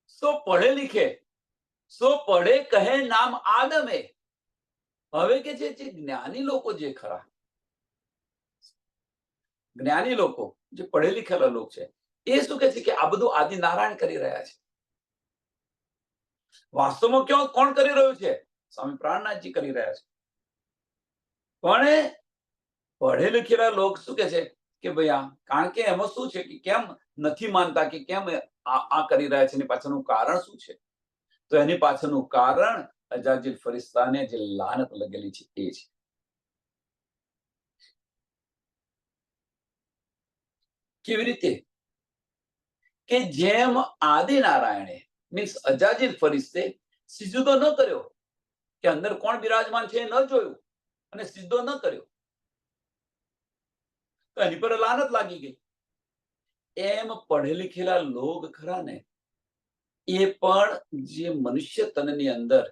Speaker 1: સો પढ़े लिखे, સો પढ़े કહે નામ આદમે. હવે કે છે જે જ્ઞાની લોકો જે ખરા, જ્ઞાની લોકો, જે પઢે લીખેલા લોકો છે, એ શું કે છે કે આ બધું આદિ નારાયણ કરી રહ્યા છે. વાસ્તવમાં ક્યાં કોણ કરી રહ્યું છે? સ્વામી પ્રાણનાથજી કરી રહ્યા છે. પણ પઢે લીખેલા લોક શું કે છે કે ભાઈ આ, કારણ કે એમાં શું છે કે કેમ નથી માનતા, કે કેમ આ કરી રહ્યા છે, એની પાછળનું કારણ શું છે? તો એની પાછળનું કારણ અજાજીલ ફરિશ્તાને જે લાનત લગેલી છે એ છે. કેવી રીતે? કે જેમ આદિ નારાયણે મીન્સ અજાજીલ ફરિશ્તે સિજદો ન કર્યો, કે અંદર કોણ બિરાજમાન છે એ ન જોયું અને સિજદો ન કર્યો, તો એની પર લાનત લાગી ગઈ. એમ પઢે લીખેલા લોક ખરા ને, એ પણ જે મનુષ્ય તનની અંદર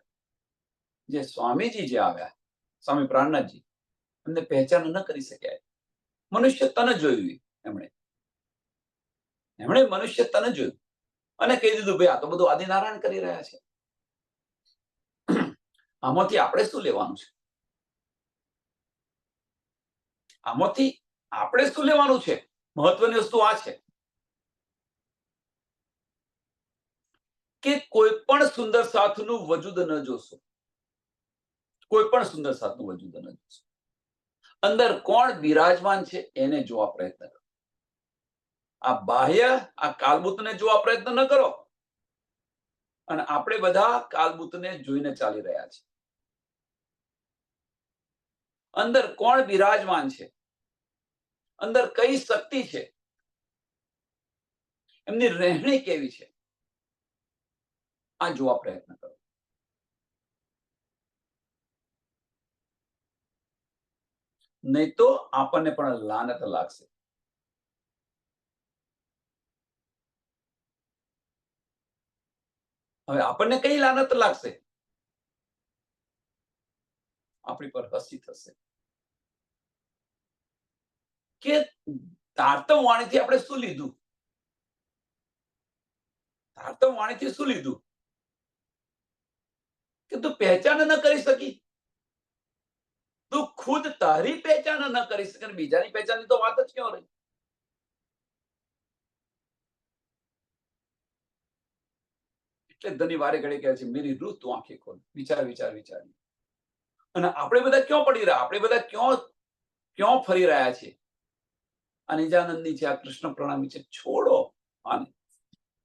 Speaker 1: જે સ્વામીજી જે આવ્યા, સ્વામી પ્રાણનાથજી, એમને પહેચાન ન કરી શક્યા. મનુષ્ય તન જોયું એમણે મનુષ્ય તન જોયું અને કહી દીધું ભાઈ આ તો બધું આદિનારાયણ કરી રહ્યા છે. આમાંથી આપણે શું લેવાનું છે? આમાંથી આપણે શું લેવાનું છે? મહત્વની વસ્તુ આ છે કે કોઈ પણ સુંદર સાથનું વજૂદ ન જોશો. કોઈ પણ સુંદર સાથનું વજૂદ ન જોશો. અંદર કોણ બિરાજમાન છે એને જોવા પ્રયત્ન કરો. આ બાહ્ય, આ કાલબુતને જોવા પ્રયત્ન ન કરો. અને આપણે બધા કાલબુતને જોઈને ચાલી રહ્યા છે. અંદર કોણ બિરાજમાન છે, અંદર કઈ શક્તિ છે, એમની રહેણી કેવી છે, આ જોવા પ્રયત્ન કરો. નહીં તો આપણને પણ લાનત લાગશે. હવે આપણને કઈ લાનત લાગશે? આપણી પર હસી થશે કે તારતમ વાણીથી આપણે શું લીધું? તારતમ વાણીથી શું લીધું? કે તું પહેચાન ન કરી શકી. તું ખુદ તારી પહેચાન ન કરી શકે, બીજાની પહેચાનની તો વાત જ ક્યાં રહી? એટલે ધની વારે ઘડે કહે છે મેરી રૂહ તું આંખે ખોલ. વિચાર વિચાર વિચાર. અને આપણે બધા ક્યાં પડી રહ્યા? આપણે બધા ક્યાં ફરી રહ્યા છીએ? આ નિજાનંદની છે, આ કૃષ્ણ પ્રણામી છે, છોડો આને,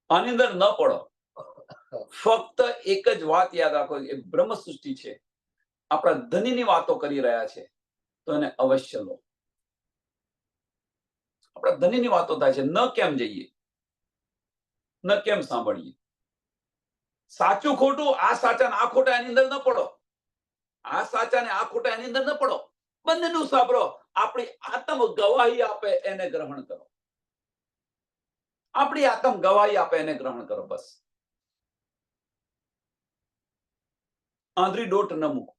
Speaker 1: આની અંદર ન પડો. ફક્ત એક જ વાત યાદ રાખો, એ બ્રહ્મ સૃષ્ટિ છે, આપણા ધનીની વાતો કરી રહ્યા છે, તો એને અવશ્ય લો. આપણા ધનીની વાતો થાય છે, ન કેમ જઈએ, ન કેમ સાંભળીએ. સાચું ખોટું, આ સાચા ને આ ખોટા એની અંદર ન પડો, આ સાચા ને આ ખોટા એની અંદર ન પડો, બંનેનું સાંભળો. આપણી આત્મ ગવાહી આપે એને ગ્રહણ કરો. આપણી આત્મ ગવાહી આપે એને ગ્રહણ કરો. બસ આંધળી દોટ ન મૂકો.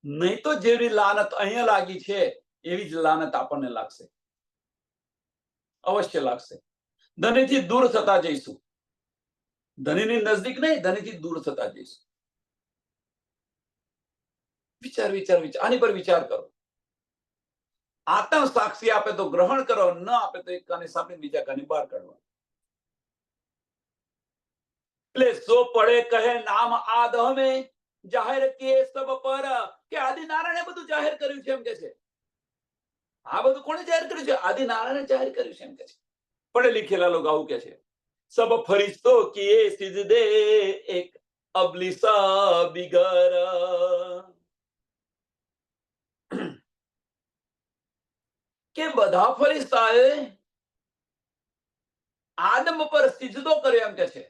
Speaker 1: નહીં તો જેવી લાનત અહીંયા લાગી છે એવી જ લાનત આપણને લાગશે, અવશ્ય લાગશે. ધનીથી દૂર થતા જઈશું, ધનીની નજદીક નહીં, ધનીથી દૂર થતા જઈશું. વિચાર વિચાર વિચાર, આની પર વિચાર કરો. આત્મ સાક્ષી આપે તો ગ્રહણ કરો, ન આપે તો એક કાને સાંભળીને બીજા કાને બહાર કાઢવા. એટલે સો પડે કહે નામ આદમે જાહેર કે સબ પર, કે આદિનારાયણે બધું જાહેર કર્યું છે એમ કે છે. આ બધું કોણે જાહેર કર્યું છે? આદિનારાયણે જાહેર કર્યું છે એમ કે છે. પડે લીખેલા લોકો આવું કે છે. સબ ફરિશ્તો કિએ સિજદે એક અબલીસા બિગર. કે બધા ફરિશ્તાએ આદમ પર સિજદો કર્યો એમ કે છે.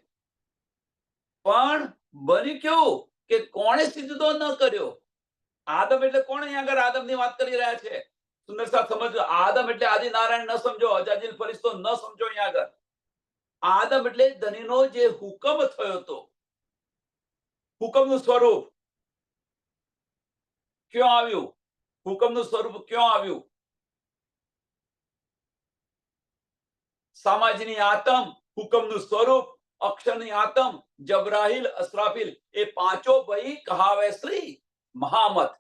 Speaker 1: પણ બન્યું કેવું કે કોણે સિજદો ન કર્યો? આદમ એટલે કોણ? અહીંયા આગળ આદમની વાત કરી રહ્યા છે. સુંદર સાહેબ સમજો, આદમ એટલે આદિનારાયણ ન સમજો, અજાજીલ ફરિશ્તો ન સમજો. અહીંયા આગળ આદમ એટલે ધનીનો જે હુકમ થયો હતો, હુકમનું સ્વરૂપ ક્યાં આવ્યું? હુકમનું સ્વરૂપ ક્યાં આવ્યું? સામાજની આતમ, હુકમનું સ્વરૂપ, અક્ષરની આતમ, જબરાહિલ, અસરાફિલ, એ પાંચો ભાઈ કહાવે શ્રી મહામત.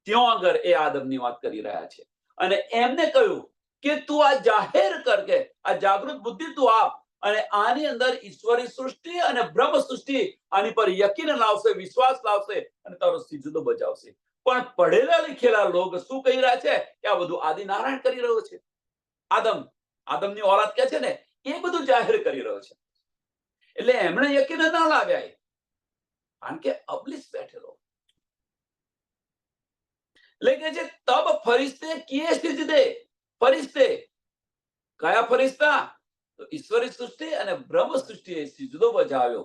Speaker 1: ત્યાં આગળ એ આદમની વાત કરી રહ્યા છે. અને એમને કહ્યું કે તું આ જાહેર કર, કે આ જાગૃત બુદ્ધિ તું આપ, અને આની અંદર ઈશ્વરી સૃષ્ટિ અને બ્રહ્મ સૃષ્ટિ આની પર યકીન લાવશે, વિશ્વાસ લાવશે અને તારો સિજદો બજાવશે. પણ પડેલા લીખેલા લોકો શું કહી રહ્યા છે? કે આ બધું આદિનારાયણ કરી રહ્યો છે. આદમની ઓલાદ કે છે ને, એ બધું જાહેર કરી રહ્યો છે. એટલે એમણે યકીન ન લાવ્યા, કારણ કે અબલીસ બેઠેલો. એટલે કે છે તબ ફરિશ્તે કિએ સિજદે. ફરિશ્તે કયા ફરિશ્તા? તો ઈશ્વરી સૃષ્ટિ અને બ્રહ્મ સૃષ્ટિએ સિજદો બજાવ્યો,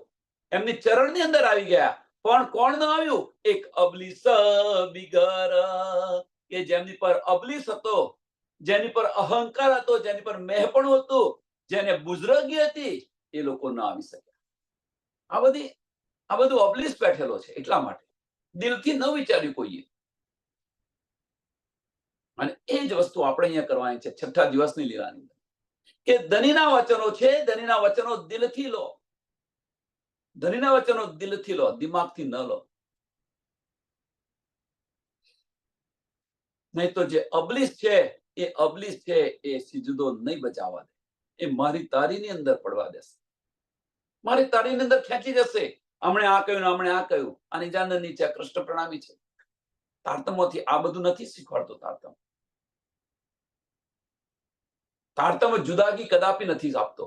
Speaker 1: એમની ચરણની અંદર આવી ગયા. પણ કોણ ન આવ્યું? એક અબલીસ બિગર, કે જેમની પર અબલીસ હતો, જેની પર અહંકાર હતો, જેની પર મહેપણું હતું, જેને બુઝરગી હતી, એ લોકો ન આવી શક્યા. આ બધું અબલીસ બેઠેલો છે. એટલા માટે દિલથી ન વિચાર્યું કોઈએ. અને એ જ વસ્તુ આપણે અહીંયા કરવાની છે છઠ્ઠા દિવસની લીલાની અંદર, કે ધનીના વચનો છે, ધનીના વચનો દિલથી લો. ધનીના વચનો દિલથી લો, દિમાગથી ન લો. નહીં તો જે અબલીસ છે, એ અબલીસ છે, એ સિજદો નહીં બચાવવા દે. એ મારી તારીની અંદર પડવા દેશે, મારી તારીની અંદર ખેંચી જશે. હમણે આ કહ્યું, હમણે આ કહ્યું. આ નિજાનંદની છે, કૃષ્ણ પ્રણામી છે. તારતમોથી આ બધું નથી શીખવાડતો. તારતમ જુદાગી કદાપી નથી આપતો.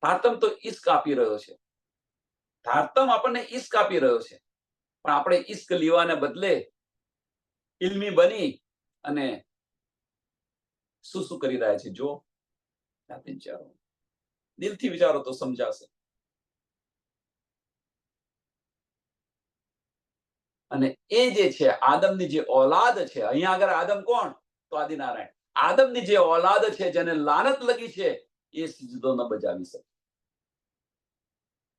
Speaker 1: તારતમ તો ઈશ્ક આપી રહ્યો છે. તારતમ આપણને ઈશ્ક આપી રહ્યો છે. પણ આપણે ઈશ્ક લેવાને બદલે ઇલ્મી બની અને શું શું કરી રહ્યા છે જો વિચારો, દિલથી વિચારો તો સમજાશે. અને એ જે છે આદમની જે ઓલાદ છે, અહીંયા આગળ આદમ કોણ? તો આદિનારાયણ. આદમની જે ઓલાદ છે, જેને લાનત લગી છે, એ સિજદો ન બજાવી શકે,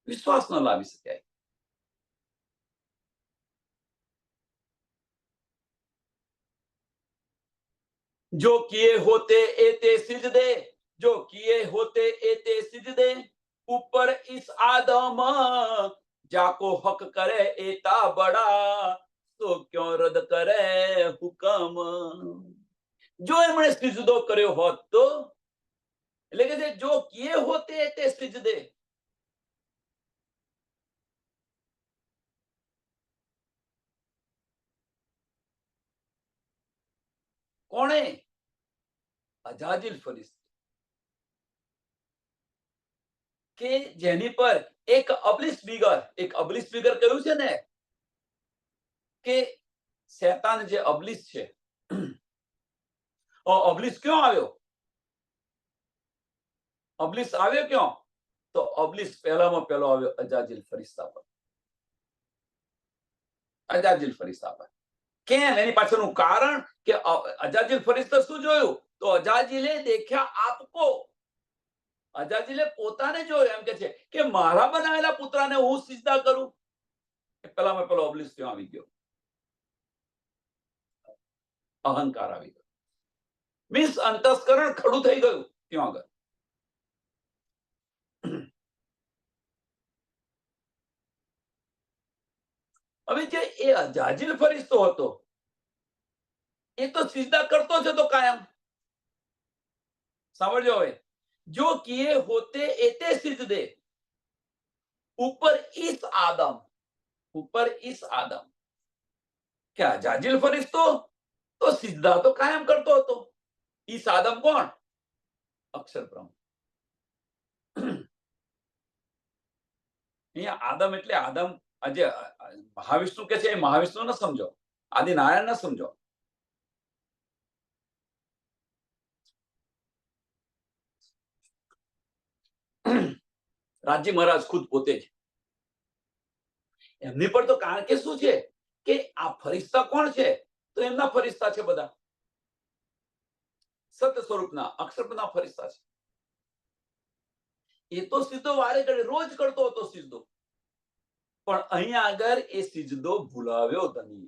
Speaker 1: વિશ્વાસ ન લાવી શકાય. जो किए होते एते सिजदे, जो किए होते एते सिजदे, ऊपर इस आदम जाको हक करे एता बड़ा, तो क्यों रद करे हुकम. જો એમણે સિજદો કર્યો હોત તો, એટલે કે જો કિએ હોતે એતે સિજદે, કોણે? અજાજીલ ફરિશ્તા, કે જેની પર એક અબલિશ ફિગર કહ્યું છે ને કે શેતાન જે અબલિશ છે, અબલિશ ક્યાં આવ્યો? અબલિશ આવ્યો ક્યાં? તો અબલિશ પહેલામાં પહેલો આવ્યો અજાજીલ ફરિશ્તા પર. અજાજીલ ફરિશ્તા પર. કેમ? એની પાછળનું કારણ કે અજાજીલ ફરિશ્તા શું જોયું? તો અજાજીલે દેખ્યા આપકો. અજાજીલે પોતાને જોયું, એમ કે છે કે મારા બનાવેલા પુત્રને હું સિજદા કરું. પેલામાં પેલો અબલિશ ત્યાં આવી ગયો, અહંકાર આવી ગયો, મીન્સ અંતસ્કરણ ખડું થઈ ગયું ત્યાં આગળ. હવે જે એ અજાજીલ ફરિશ્તો હતો એ તો સિજદા કરતો જ હતો કાયમ. સાંભળજો હવે, જો કિए होते एते सिजदे ऊपर इस आदम કે અજાજીલ ફરિશ્તો તો સિજદા તો કાયમ કરતો હતો. ઈસ આદમ કોણ? અક્ષર બ્રહ્મ. અહીંયા આદમ એટલે આદમ, આજે મહાવિષ્ણુ કે છે એ મહાવિષ્ણુ ન સમજો, આદિનારાયણ ન સમજો. રાજ્ય મહારાજ ખુદ પોતે જ એમની પર તો કારણ કે શું છે કે આ ફરિશ્તા કોણ છે? તો એમના ફરિશ્તા છે બધા, સત્ય સ્વરૂપના અક્ષરના ફરિશ્તા છે. એ તો સીધો વારે ઘડે રોજ કરતો હતો સિજદો, પણ અહીંયા આગળ એ સિજદો ભૂલાવ્યો ધની.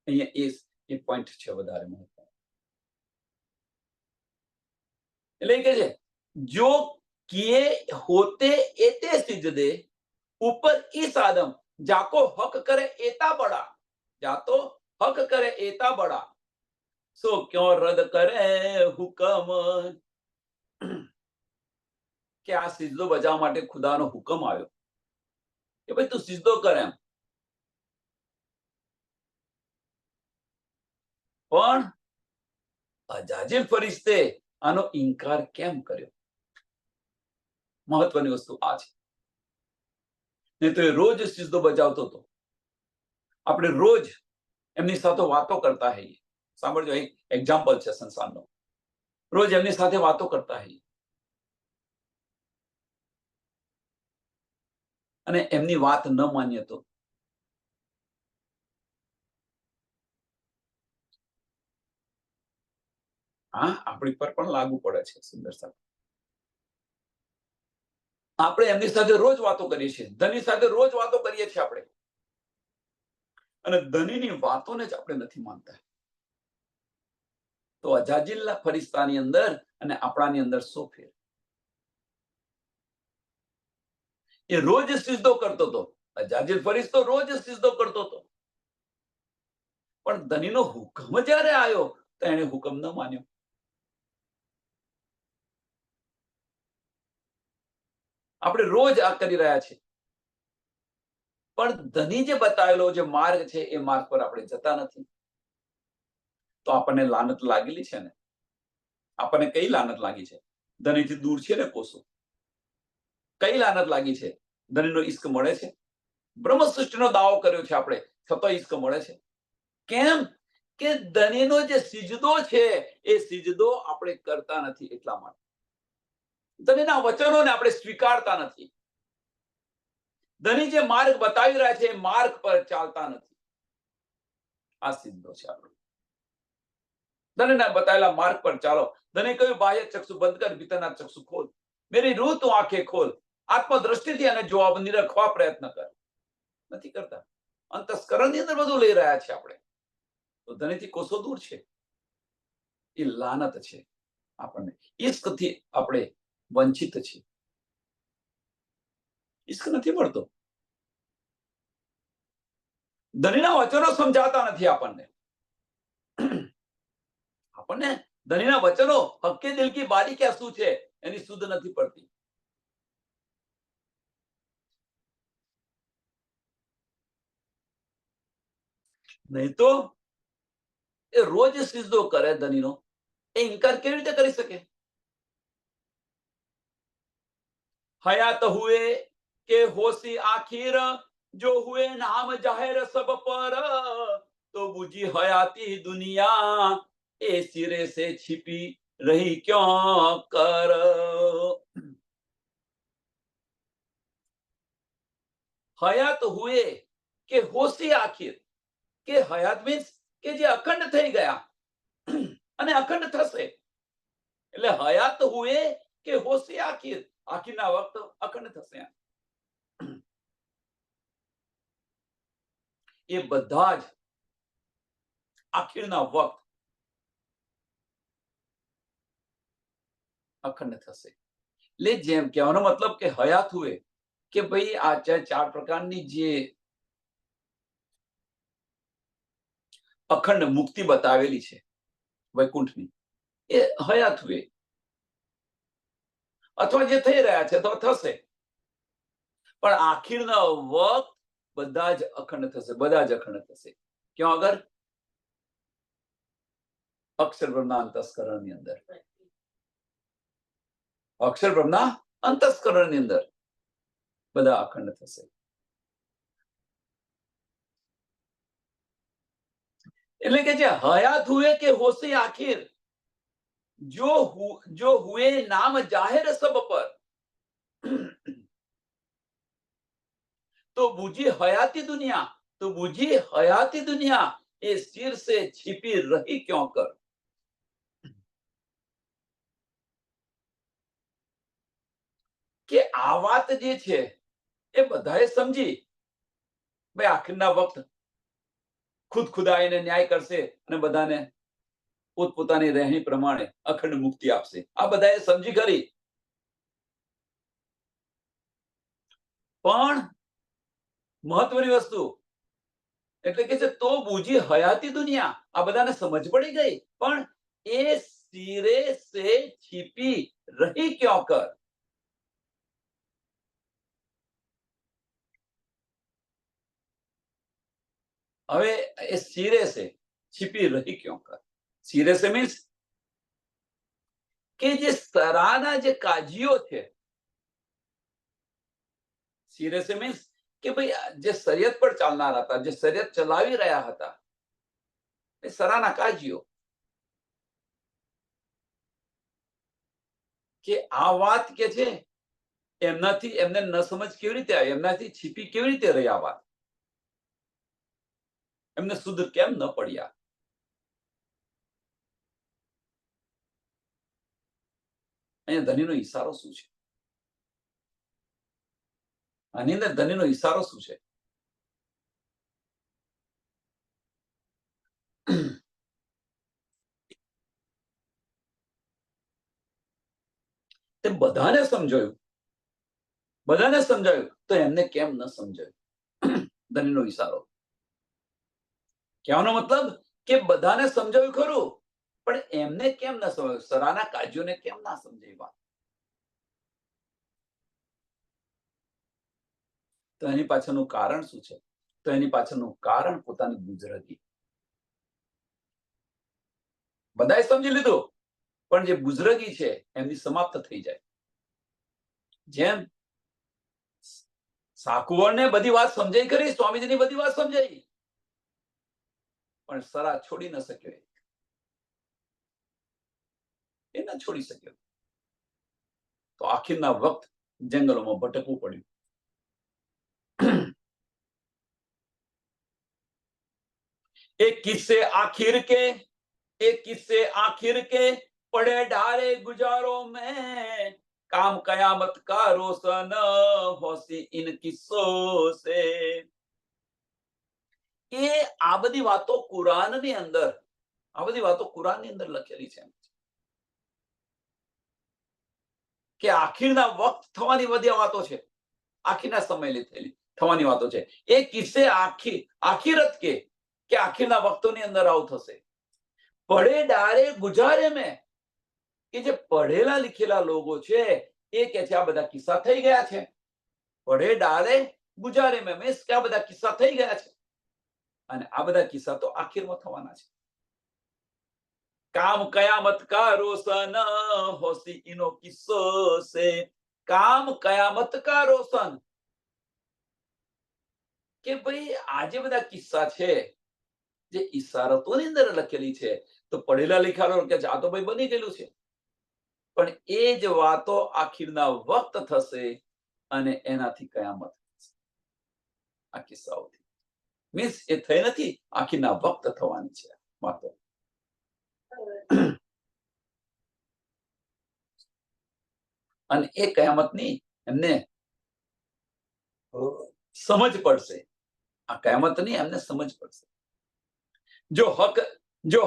Speaker 1: અહીંયા એ પોઈન્ટ છે વધારે મહત્વ. એટલે કે છે જો किए होते एते सिजदे ऊपर इस आदम जाको हक करे एता बड़ा, जातो हक करे एता बड़ा सो क्यों रद करे हुकम. કે આ સિજદો બજાવવા માટે ખુદાનો હુકમ આવ્યો કે ભાઈ તું સિજદો કર એમ, પણ અજાજીલ ફરિશ્તે આનો ઇનકાર કેમ કર્યો? મહત્વની વસ્તુ આ છે. નહીં તો એ રોજ સિજદો બજાવતો હતો. આપણે રોજ એમની સાથે વાતો કરતા હોઈએ. સાંભળજો, એક એક્ઝામ્પલ છે સંસારનો. રોજ એમની સાથે વાતો કરતા હોઈએ અને એમની વાત ન માનીએ તો હા, આપણી પર પણ લાગુ પડે છે. સુંદર સાહેબ, આપણે એમની સાથે રોજ વાતો કરીએ છીએ, ધની સાથે રોજ વાતો કરીએ છીએ આપણે, અને ધનીની વાતોને જ આપણે નથી માનતા. તો અજાજીલના ફરિશ્તાની અંદર અને આપણાની અંદર શું ફેર? એ રોજ સિજદો કરતો હતો. અજાજીલ ફરિશ્તો રોજ સિજદો કરતો હતો, પણ ધનીનો હુકમ જ્યારે આવ્યો તો એને હુકમ ન માન્યો. આપણે રોજ આ કરી રહ્યા છીએ, પણ ધની જે બતાવેલો જે માર્ગ છે એ માર્ગ પર આપણે જતા નથી. તો આપણને લાનત લાગેલી છે ને. આપણને કઈ લાનત લાગી છે? ધનીથી દૂર છે ને કોસો. કઈ લાનત લાગી છે? ધનીનો ઈશ્ક મળે છે? બ્રહ્મ સૃષ્ટિનો દાવો કર્યો છે આપણે, છતાં ઈશ્ક મળે છે. કેમ? કે ધનીનો જે સિજદો છે એ સિજદો આપણે કરતા નથી, એટલા માટે. ધનીના વચનોને આપણે સ્વીકારતા નથી. ધની જે માર્ગ બતાવી રહ્યા છે એ માર્ગ પર ચાલતા નથી. આ સિજદો છે આપણો. ધનીના બતાવેલા માર્ગ પર ચાલો. ધને કહ્યું બાહ્ય ચક્ષુ બંધ કર, ભીતરના ચક્ષુ ખોલ. મેરી રૂહ તું આંખે ખોલ. આત્મદ્રષ્ટિથી અને જવાબ નિરખવા પ્રયત્ન કર. નથી કરતા. અંતસ્કરણની અંદર બધું લઈ રહ્યા છે આપણે. તો ધનીથી કોસો દૂર છે. એ લાનત છે આપણને. ઈશ્કથી આપણે વંચિત છીએ. ઈશ્ક નથી મળતો. ધનીના વચનો સમજાતા નથી આપણને. આપણને ધનીના વચનો હક્કે દિલ કી બારી ક્યાં શું છે એની સુધ નથી પડતી. નહીં તો એ રોજ સિજદો કરે ધનીનો, એ ઇનકાર કેવી રીતે કરી શકે? हयात हुए के होशी आखिर, जो हुए नाम जाहिर सब पर, तो बुझी हयाती दुनिया, ए सिरे से छिपी रही क्यों कर? हयात हुए के होशी आखिर, કે હયાત મીન્સ કે જે અખંડ થઈ ગયા અને અખંડ થશે, એટલે હયાત હુએ કે હોશી આખીર, આખીરના વખત અખંડ થશે. એ બધા જ આખીરના વખત અખંડ થશે. એટલે જેમ કહેવાનો મતલબ કે હયાત હુએ કે ભાઈ આ ચાર પ્રકારની જે અખંડ મુક્તિ બતાવેલી છે વૈકુંઠની, એ હયાત હુએ અથવા જે થઈ રહ્યા છે અથવા થશે, પણ આખીરના વખત બધા જ અખંડ થશે, બધા જ અખંડ થશે. ક્યાં આગળ? અક્ષર બ્રહ્મના અંતસ્કરણની અંદર, અક્ષર બ્રહ્મના અંતસ્કરણની અંદર બધા અખંડ થશે. એટલે કે જે હયાત હુએ કે હોશી આખિર, जो हुए नाम जाहिर सब पर, तो बुझी हयाती दुनिया, तो बुझी हयाती दुनिया, એ સિર से छिपी रही क्यों कर? કે આ વાત જે છે એ બધાએ સમજી, ભાઈ આખિરના વખત ખુદ ખુદાઈને ન્યાય કરશે અને બધાને પોતપોતાની રહેણી પ્રમાણે અખંડ મુક્તિ આપશે, આ બધાએ સમજી કરી. પણ મહત્વની વસ્તુ એટલે કે છે તો બુજી હયાતી દુનિયા, આ બધાને સમજ પડી ગઈ, પણ એ સિરે સે છીપી રહી ક્यों કર? હવે એ સિરે સે છીપી રહી ક્यों કર? સિરે સે મીન્સ કે જે સરાના જે કાજીઓ છે, સિરે સે મીન્સ કે ભાઈ જે શરિયત પર ચાલનારા હતા, જે શરિયત ચલાવી રહ્યા હતા, એ સરાના કાજીઓ, કે આ વાત કે છે એમનાથી એમને ન સમજ કેવી રીતે આવી, એમનાથી છીપી કેવી રીતે રહી આ વાત, એમને શુદ્ધ કેમ ન પડ્યા? અહીંયા ધનીનો ઈશારો શું છે? આની અંદર ધનીનો ઈશારો શું છે? તે બધાને સમજાયું, બધાને સમજાયું, તો એમને કેમ ન સમજાયું? ધનીનો ઈશારો કહેવાનો મતલબ કે બધાને સમજાવ્યું ખરું, પણ એમને કેમ ન સમજાયું? સરાના કાજીઓને કેમ ના સમજાવ્યા? તો એની પાછળનું કારણ શું છે? તો એની પાછળનું કારણ પોતાની બુઝરગી. બધાએ સમજી લીધું, પણ જે બુઝરગી છે એમની સમાપ્ત થઈ જાય. જેમ સાકુવળને બધી વાત સમજાઈ કરી, સ્વામીજીની બધી વાત સમજાઈ, પણ સરા છોડી ન શક્યો, એ ન છોડી શક્યો, તો આખીરના વખત જંગલોમાં ભટકવું પડ્યું. एक किस्से आखिर के, एक किस्से आखिर के, पड़े डारे गुजारों में, काम कयामत का रोशन होशी इन किस्सों से. એ આ બધી વાતો કુરાનની અંદર, આ બધી વાતો કુરાનની અંદર લખેલી છે કે આખીરના વખત થવાની બધી વાતો છે, આખીરના સમય થયેલી થવાની વાતો છે. એ કિસ્સે આખીરત કે આખીરના વખતોની અંદર આવું થશે. પડે ડારે ગુજારે મેં, કે જે પઢેલા લીખેલા લોકો છે એ કે છે આ બધા કિસ્સા થઈ ગયા છે. પડે ડારે ગુજારે મેં મીન્સ કે આ બધા કિસ્સા થઈ ગયા છે, અને આ બધા કિસ્સા તો આખીરમાં થવાના છે. काम कयामत का रोशन होशी इनो किस्सो से काम कयामत का रोशन કે ભાઈ આ જે બધા કિસ્સા છે જે ઈશારતોની અંદર લખેલી છે તો પડેલા લેખાલો કે આ તો ભાઈ બની ગયેલું છે પણ એ જ વાતો આખીરના વખત થશે અને એનાથી કયામત થશે. આ કિસ્સાઓથી મીન્સ એ થઈ નથી, આખીના વખત થવાની છે વાતો. અને એ કયામતની એમને સમજ પડશે. આ કયામતની એમને સમજ પડશે. जो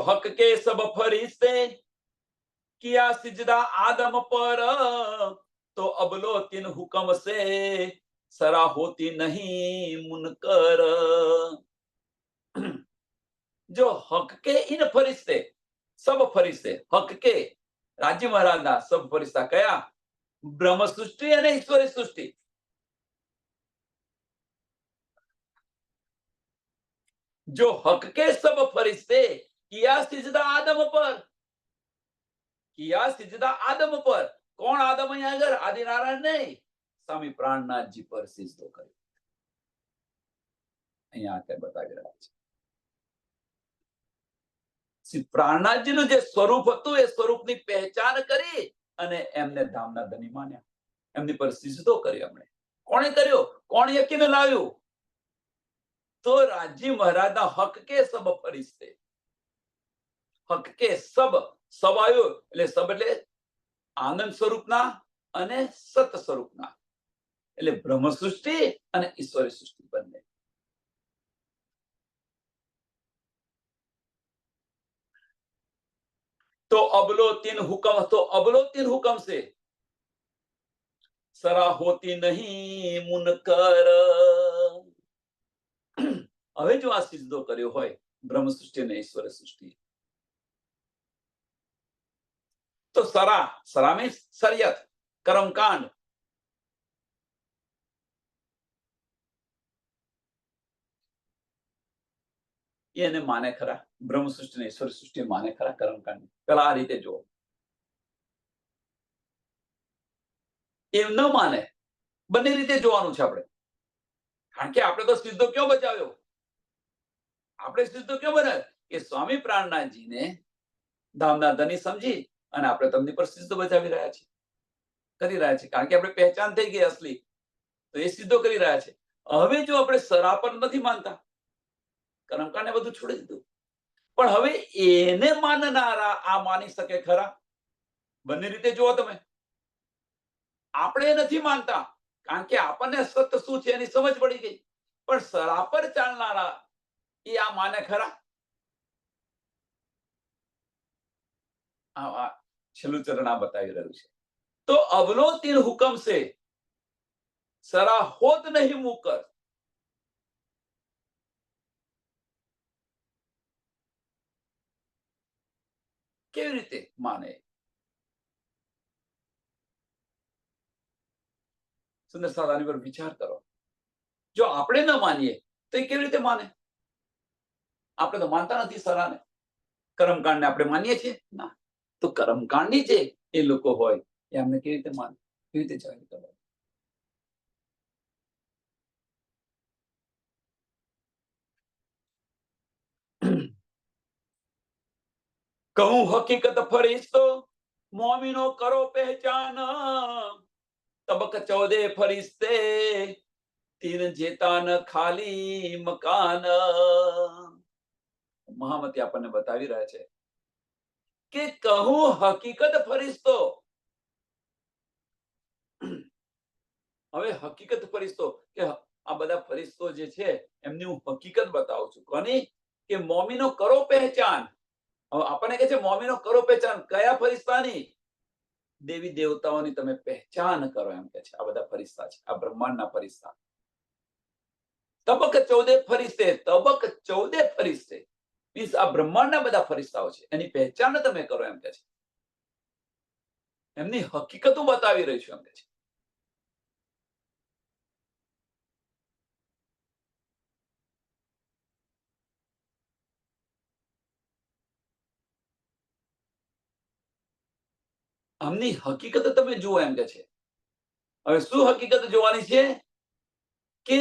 Speaker 1: हक के सब फरिश्ते किया सिजदा आदम पर तो अबलो तीन हुक्म से सरा होती नहीं मुनकर. जो हक के इन फरिश्ते सब फरिश्ते हक के राज्य महाराजના सब ફરિશ્તા કયા? બ્રહ્મ સૃષ્ટિ અને ઈશ્વરી સૃષ્ટિ. जो हक के सब फरिश्ते किया सिजदा आदम पर, किया सिजदा आदम पर. કોણ આદમ અહીંયા આગળ? આદિનારાયણ નહીં, સ્વામી પ્રાણનાથજી પર સિજદો કર્યો. અહીંયા આગળ બતાવી રહ્યા છે. પ્રાણનાથજીનું જે સ્વરૂપ હતું એ સ્વરૂપની પહેચાન કરી અને એમને ધામના ધની માન્યા, એમની પર સિજદો કર્યો. એમણે કોણે કર્યો? કોણ યકીન લાવ્યું? તો રાજી મહારાજના હક કે સબ ફરિશ્તે. હક કે સબ સબ આવ્યો એટલે સબ એટલે આનંદ સ્વરૂપના અને સત સ્વરૂપના એટલે બ્રહ્મ સૃષ્ટિ અને ઈશ્વરી સૃષ્ટિ બંને. तो अबलो तीन हुक्म से सरा होती नहीं मुनकर. હવે જો આ સિજદો કર્યો હોય બ્રહ્મ સૃષ્ટિ અને ઈશ્વર સૃષ્ટિ તો સરા મીન્સ શરિયત, કર્મકાંડ. એને માને ખરા? બ્રહ્મ સૃષ્ટિ અને ઈશ્વર સૃષ્ટિ માને ખરા કર્મકાંડ? પેલા આ રીતે જુઓ. એમ ન માને. બંને રીતે જોવાનું છે આપણે. કારણ કે આપણે તો સિદ્ધો ક્યાં બચાવ્યો? આપણે સિદ્ધો ક્યાં બને કે સ્વામી પ્રાણનાથજીને ધામના ધની સમજી અને આપણે તમને પર સિદ્ધો બચાવી રહ્યા છીએ, કરી રહ્યા છીએ. કારણ કે આપણે પહેચાન થઈ ગઈ અસલી, તો એ સિદ્ધો કરી રહ્યા છે. હવે જો આપણે સરા પર નથી માનતા, કર્મકાંડને બધું છોડી દીધું, પણ હવે એને માનનારા આ માની શકે ખરા? બંને રીતે જુઓ તમે. આપણે નથી માનતા કારણ કે આપણને સત્ય શું છે એની સમજ પડી ગઈ, પણ સરા પર ચાલનારા એ આ માને ખરા? છેલ્લું ચરણ આ બતાવી રહ્યું છે. તો અબલો તીન હુકમ સે સરા હોત નહીં મુકર. કેવી રીતે માને? સુંદર સાદાની પર વિચાર કરો. જો આપણે ન માનીએ તો એ કેવી રીતે માને? આપણે તો માનતા નથી સરાને. કર્મકાંડને આપણે માનીએ છીએ ના. તો કર્મકાંડી જે એ લોકો હોય એ અમને કેવી રીતે માને? કેવી રીતે જાહેર કરે? કહું હકીકત ફરિશ્તો મોમીનો કરો પહેચાન. તબક 14 ફરિશ્તે તીન જેતાન ખાલી મકાન. મહામતી આપણને બતાવી રહ્યા છે કે કહું હકીકત ફરિશ્તો. હવે હકીકત ફરિશ્તો કે આ બધા ફરિશ્તો જે છે એમની હું હકીકત બતાવું છું. કોની? કે મોમીનો કરો પહેચાન. હવે આપણને કહે છે મોમીનો કરો પહેચાન. કયા ફરિશ્તાની? દેવી દેવતાઓની તમે પહેચાન કરો એમ કે છે. આ બધા ફરિશ્તા છે, આ બ્રહ્માંડના ફરિશ્તા. તબક 14 ફરિશ્તે. તબક 14 ફરિશ્તે મીન્સ આ બ્રહ્માંડના બધા ફરિશ્તાઓ છે, એની પહેચાન તમે કરો એમ કે છે. એમની હકીકતો બતાવી રહી છું એમ કે છે. આમની હકીકત તમે જુઓ એમ કે છે. હવે શું હકીકત જોવાની છે કે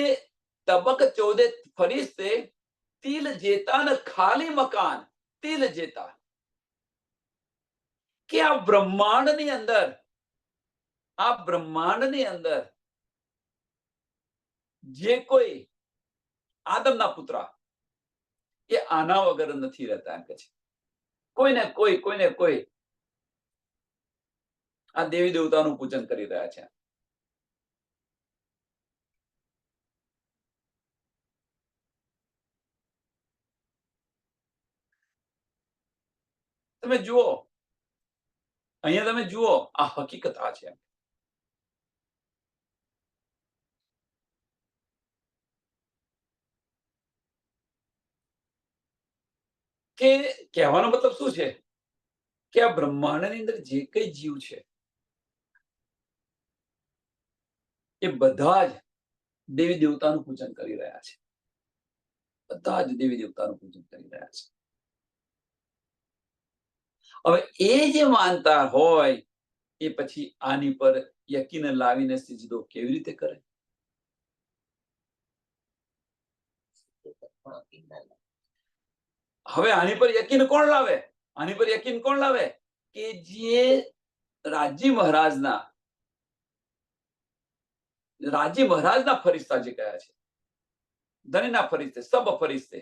Speaker 1: તબક 14 ફરિશ્તે તિલ જેતા ને ખાલી મકાન તિલ જેતા કે આ બ્રહ્માંડની અંદર જે કોઈ આદમના પુત્ર એ આના વગર નથી રહેતા એમ કે છે. કોઈને કોઈ આ દેવી દેવતાનું પૂજન કરી રહ્યા છે. તમે જુઓ, અહીંયા તમે જુઓ, આ હકીકત આ છે. કે કહેવાનો મતલબ શું છે કે આ બ્રહ્માંડની અંદર જે કઈ જીવ છે એ બધા જ દેવી દેવતાનું પૂજન કરી રહ્યા છે. બધા જ દેવી દેવતાનું પૂજન કરી રહ્યા છે. હવે એ જે માનતા હોય એ પછી આની પર યકીન લાવીને સિજદો કેવી રીતે કરે? હવે આની પર યકીન કોણ લાવે? આની પર યકીન કોણ લાવે? કે જે રાજી મહારાજના ફરિશ્તા જે કયા છે, ધણીના ફરિશ્તે, સબ ફરિશ્તે,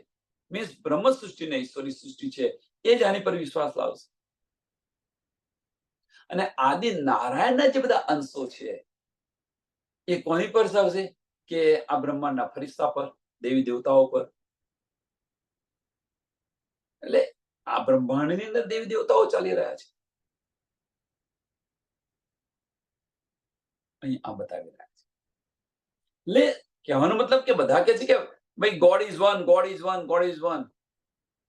Speaker 1: મીન્સ બ્રહ્મ સૃષ્ટિ ને ઈશ્વરી સૃષ્ટિ છે, એ જ આની પર વિશ્વાસ લાવશે. અને આદિ નારાયણના જે બધા અંશો છે એ કોની પર આવશે? કે આ બ્રહ્માંડના ફરિશ્તા પર, દેવી દેવતાઓ પર. એટલે આ બ્રહ્માંડની અંદર દેવી દેવતાઓ ચાલી રહ્યા છે. અહીં આ બતાવી રહ્યા છે. એટલે કહેવાનો મતલબ કે બધા કે છે કે ભાઈ God is one, God is one, God is one.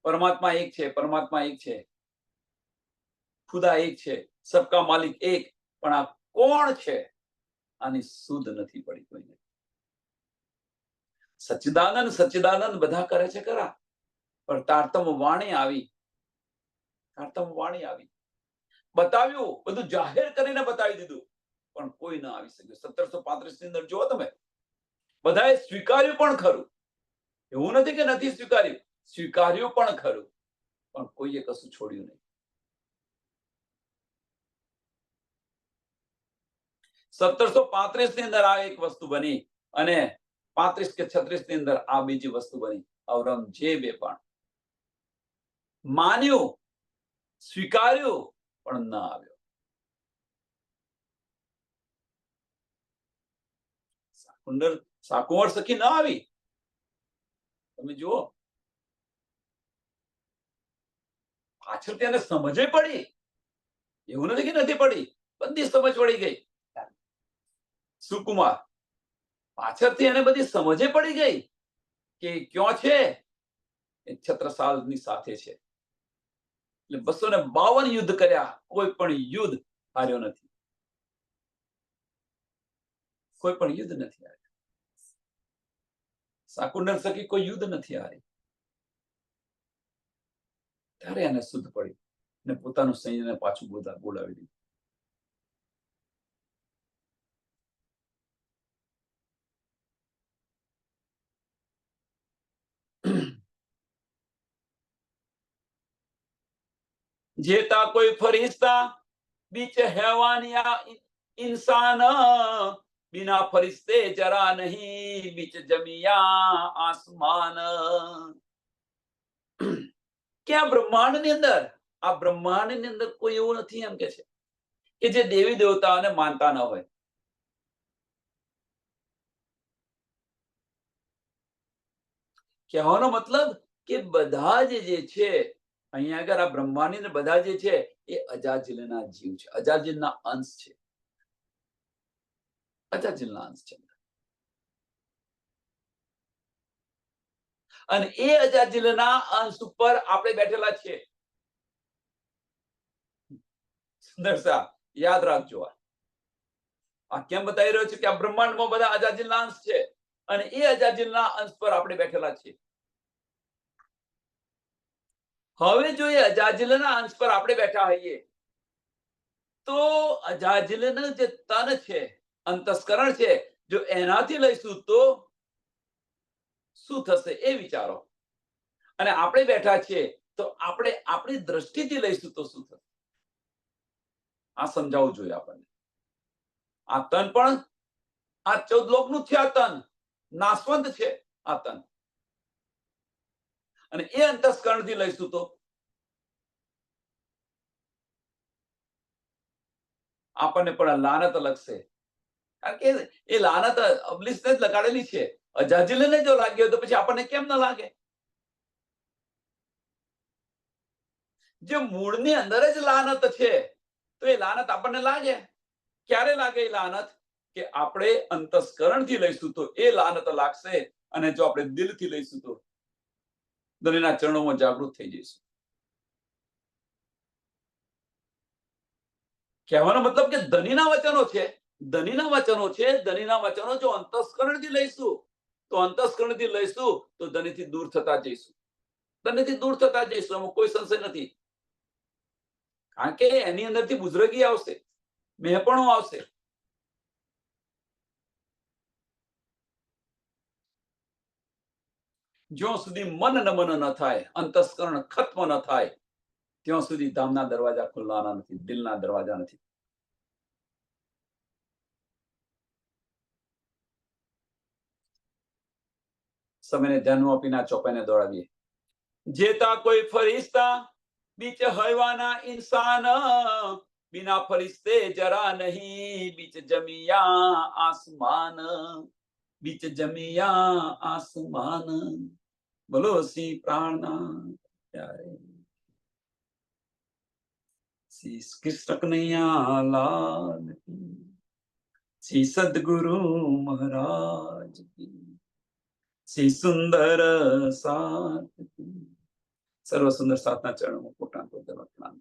Speaker 1: પરમાત્મા એક છે, પરમાત્મા એક છે, ખુદા એક છે, સબકા માલિક એક. પણ આ કોણ છે આની સુધ નથી પડી કોઈને. સચ્ચિદાનંદ સચ્ચિદાનંદ બધા કરે છે ખરા, પણ તારતમ વાણી આવી, બતાવ્યું, બધું જાહેર કરીને બતાવી દીધું, પણ કોઈ ના આવી શક્યું. 1735 ની અંદર જુઓ તમે, બધાએ સ્વીકાર્યું પણ ખરું. એવું નથી કે નથી સ્વીકાર્યું, સ્વીકાર્યું પણ ખરું, પણ કોઈએ કશું છોડ્યું નહીં. 1735 ની અંદર આ એક વસ્તુ બની અને 35 કે 36 ની અંદર આ બીજી વસ્તુ બની. ઔરંગઝેબે પણ માન્યું, સ્વીકાર્યું, પણ ન આવ્યો. સાકુંવર સખી ન આવી. તમે જુઓ, પાછળ તેને સમજે પડી. એવું નથી કે નથી પડી, બધી સમજ પડી ગઈ. સુકુમાર પાછળથી એને બધી સમજે પડી ગઈ કે ક્યાં છે એ છત્રસાલની સાથે છે. એટલે 252 યુદ્ધ કર્યા, કોઈ પણ યુદ્ધ હાર્યો નથી. કોઈ પણ યુદ્ધ નથી હાર્યો. શાકુંડલ સખી કોઈ યુદ્ધ નથી હારી. ત્યારે એને શુદ્ધ પડી અને પોતાનું સૈન્યને પાછું બોલાવી દીધું. જેતા કોઈ ફરિશ્તા બીચ हैवानिया इंसान बिना फरिश्ते जरा नहीं बीच जमिया आसमान. કે આ બ્રહ્માંડની અંદર કોઈ એવું નથી એમ કે છે કે જે દેવી દેવતાઓને માનતા ન હોય. કહેવાનો મતલબ કે બધા જે છે અહીંયા આગળ આ બ્રહ્માંડની અંદર બધા જે છે એ અજાજીલના જીવ છે, અજાજીલના અંશ છે, અજાજીલના અંશ છે. અને એ અજાજીલના અંશ ઉપર આપણે બેઠેલા છીએ. સુંદરસા યાદ રાખજો. આ કેમ બતાવી રહ્યો છે કે આ બ્રહ્માંડમાં બધા અજાજીલના અંશ છે અને એ અજાજીલના અંશ પર આપણે બેઠેલા છીએ. હવે જો એ અજાજીલના અંશ પર આપણે બેઠા હોઈએ તો અજાજ્લનું જે તન છે, અંતસ્કરણ છે, જો એનાથી લઈશું તો શું થશે એ વિચારો. અને આપણે બેઠા છીએ તો આપણે આપણી દ્રષ્ટિથી લઈશું તો શું થશે, આ સમજાવવું જોઈએ આપણને. આ તન પણ આ 14 લોકનું છે. આ તન નાશવંત છે. આ તન અને એ અંતસ્કરણથી લઈશું તો આપણને પણ લાનત લગશે. કારણ કે એ લાનત અબલીસને જ લગાડેલી છે. અજાજિલને જો લાગ્યો તો પછી આપણને કેમ ન લાગે? જે મૂળની અંદર જ લાનત છે તો એ લાનત આપણને લાગે. ક્યારે લાગે એ લાનત? કે આપણે અંતસ્કરણથી લઈશું તો એ લાનત લાગશે, અને જો આપણે દિલથી લઈશું તો ધણીના ચરણોમાં જાગૃત થઈ જઈશું. કહેવાનો મતલબ કે ધનીના વચનો છે, ધનીના વચનો છે. ધનીના વચનો જો અંતસ્કરણથી લઈશું તો અંતસ્કરણથી લઈશું તો ધનીથી દૂર થતા જઈશું. ધનીથી દૂર થતા જઈશું, એમાં કોઈ સંશય નથી. કારણ કે એની અંદરથી બુઝરગી આવશે, મેહપણું આવશે. જ્યાં સુધી મન નમન ન થાય, અંતસ્કરણ ખત્મ ન થાય, ત્યાં સુધી ધામના દરવાજા ખુલવાના નથી, દિલના દરવાજા નથી. સમયને ધ્યાનમાં આપીને આ ચોપાઈને દોડાવીએ. જેતા કોઈ ફરિશ્તા बीच हवाना इंसान, बिना फरिश्ते जरा नहीं, बीच जमिया आसमान, बीच जमिया आसमान, बोलो सी प्राणना प्यारे श्री कृष्ण कन्हैया लाल की, श्री सदगुरु महाराज की, श्री सुंदर साथ की. સર્વ સુંદર સાતના ચરણોમાં પોતાના પ્રણામ.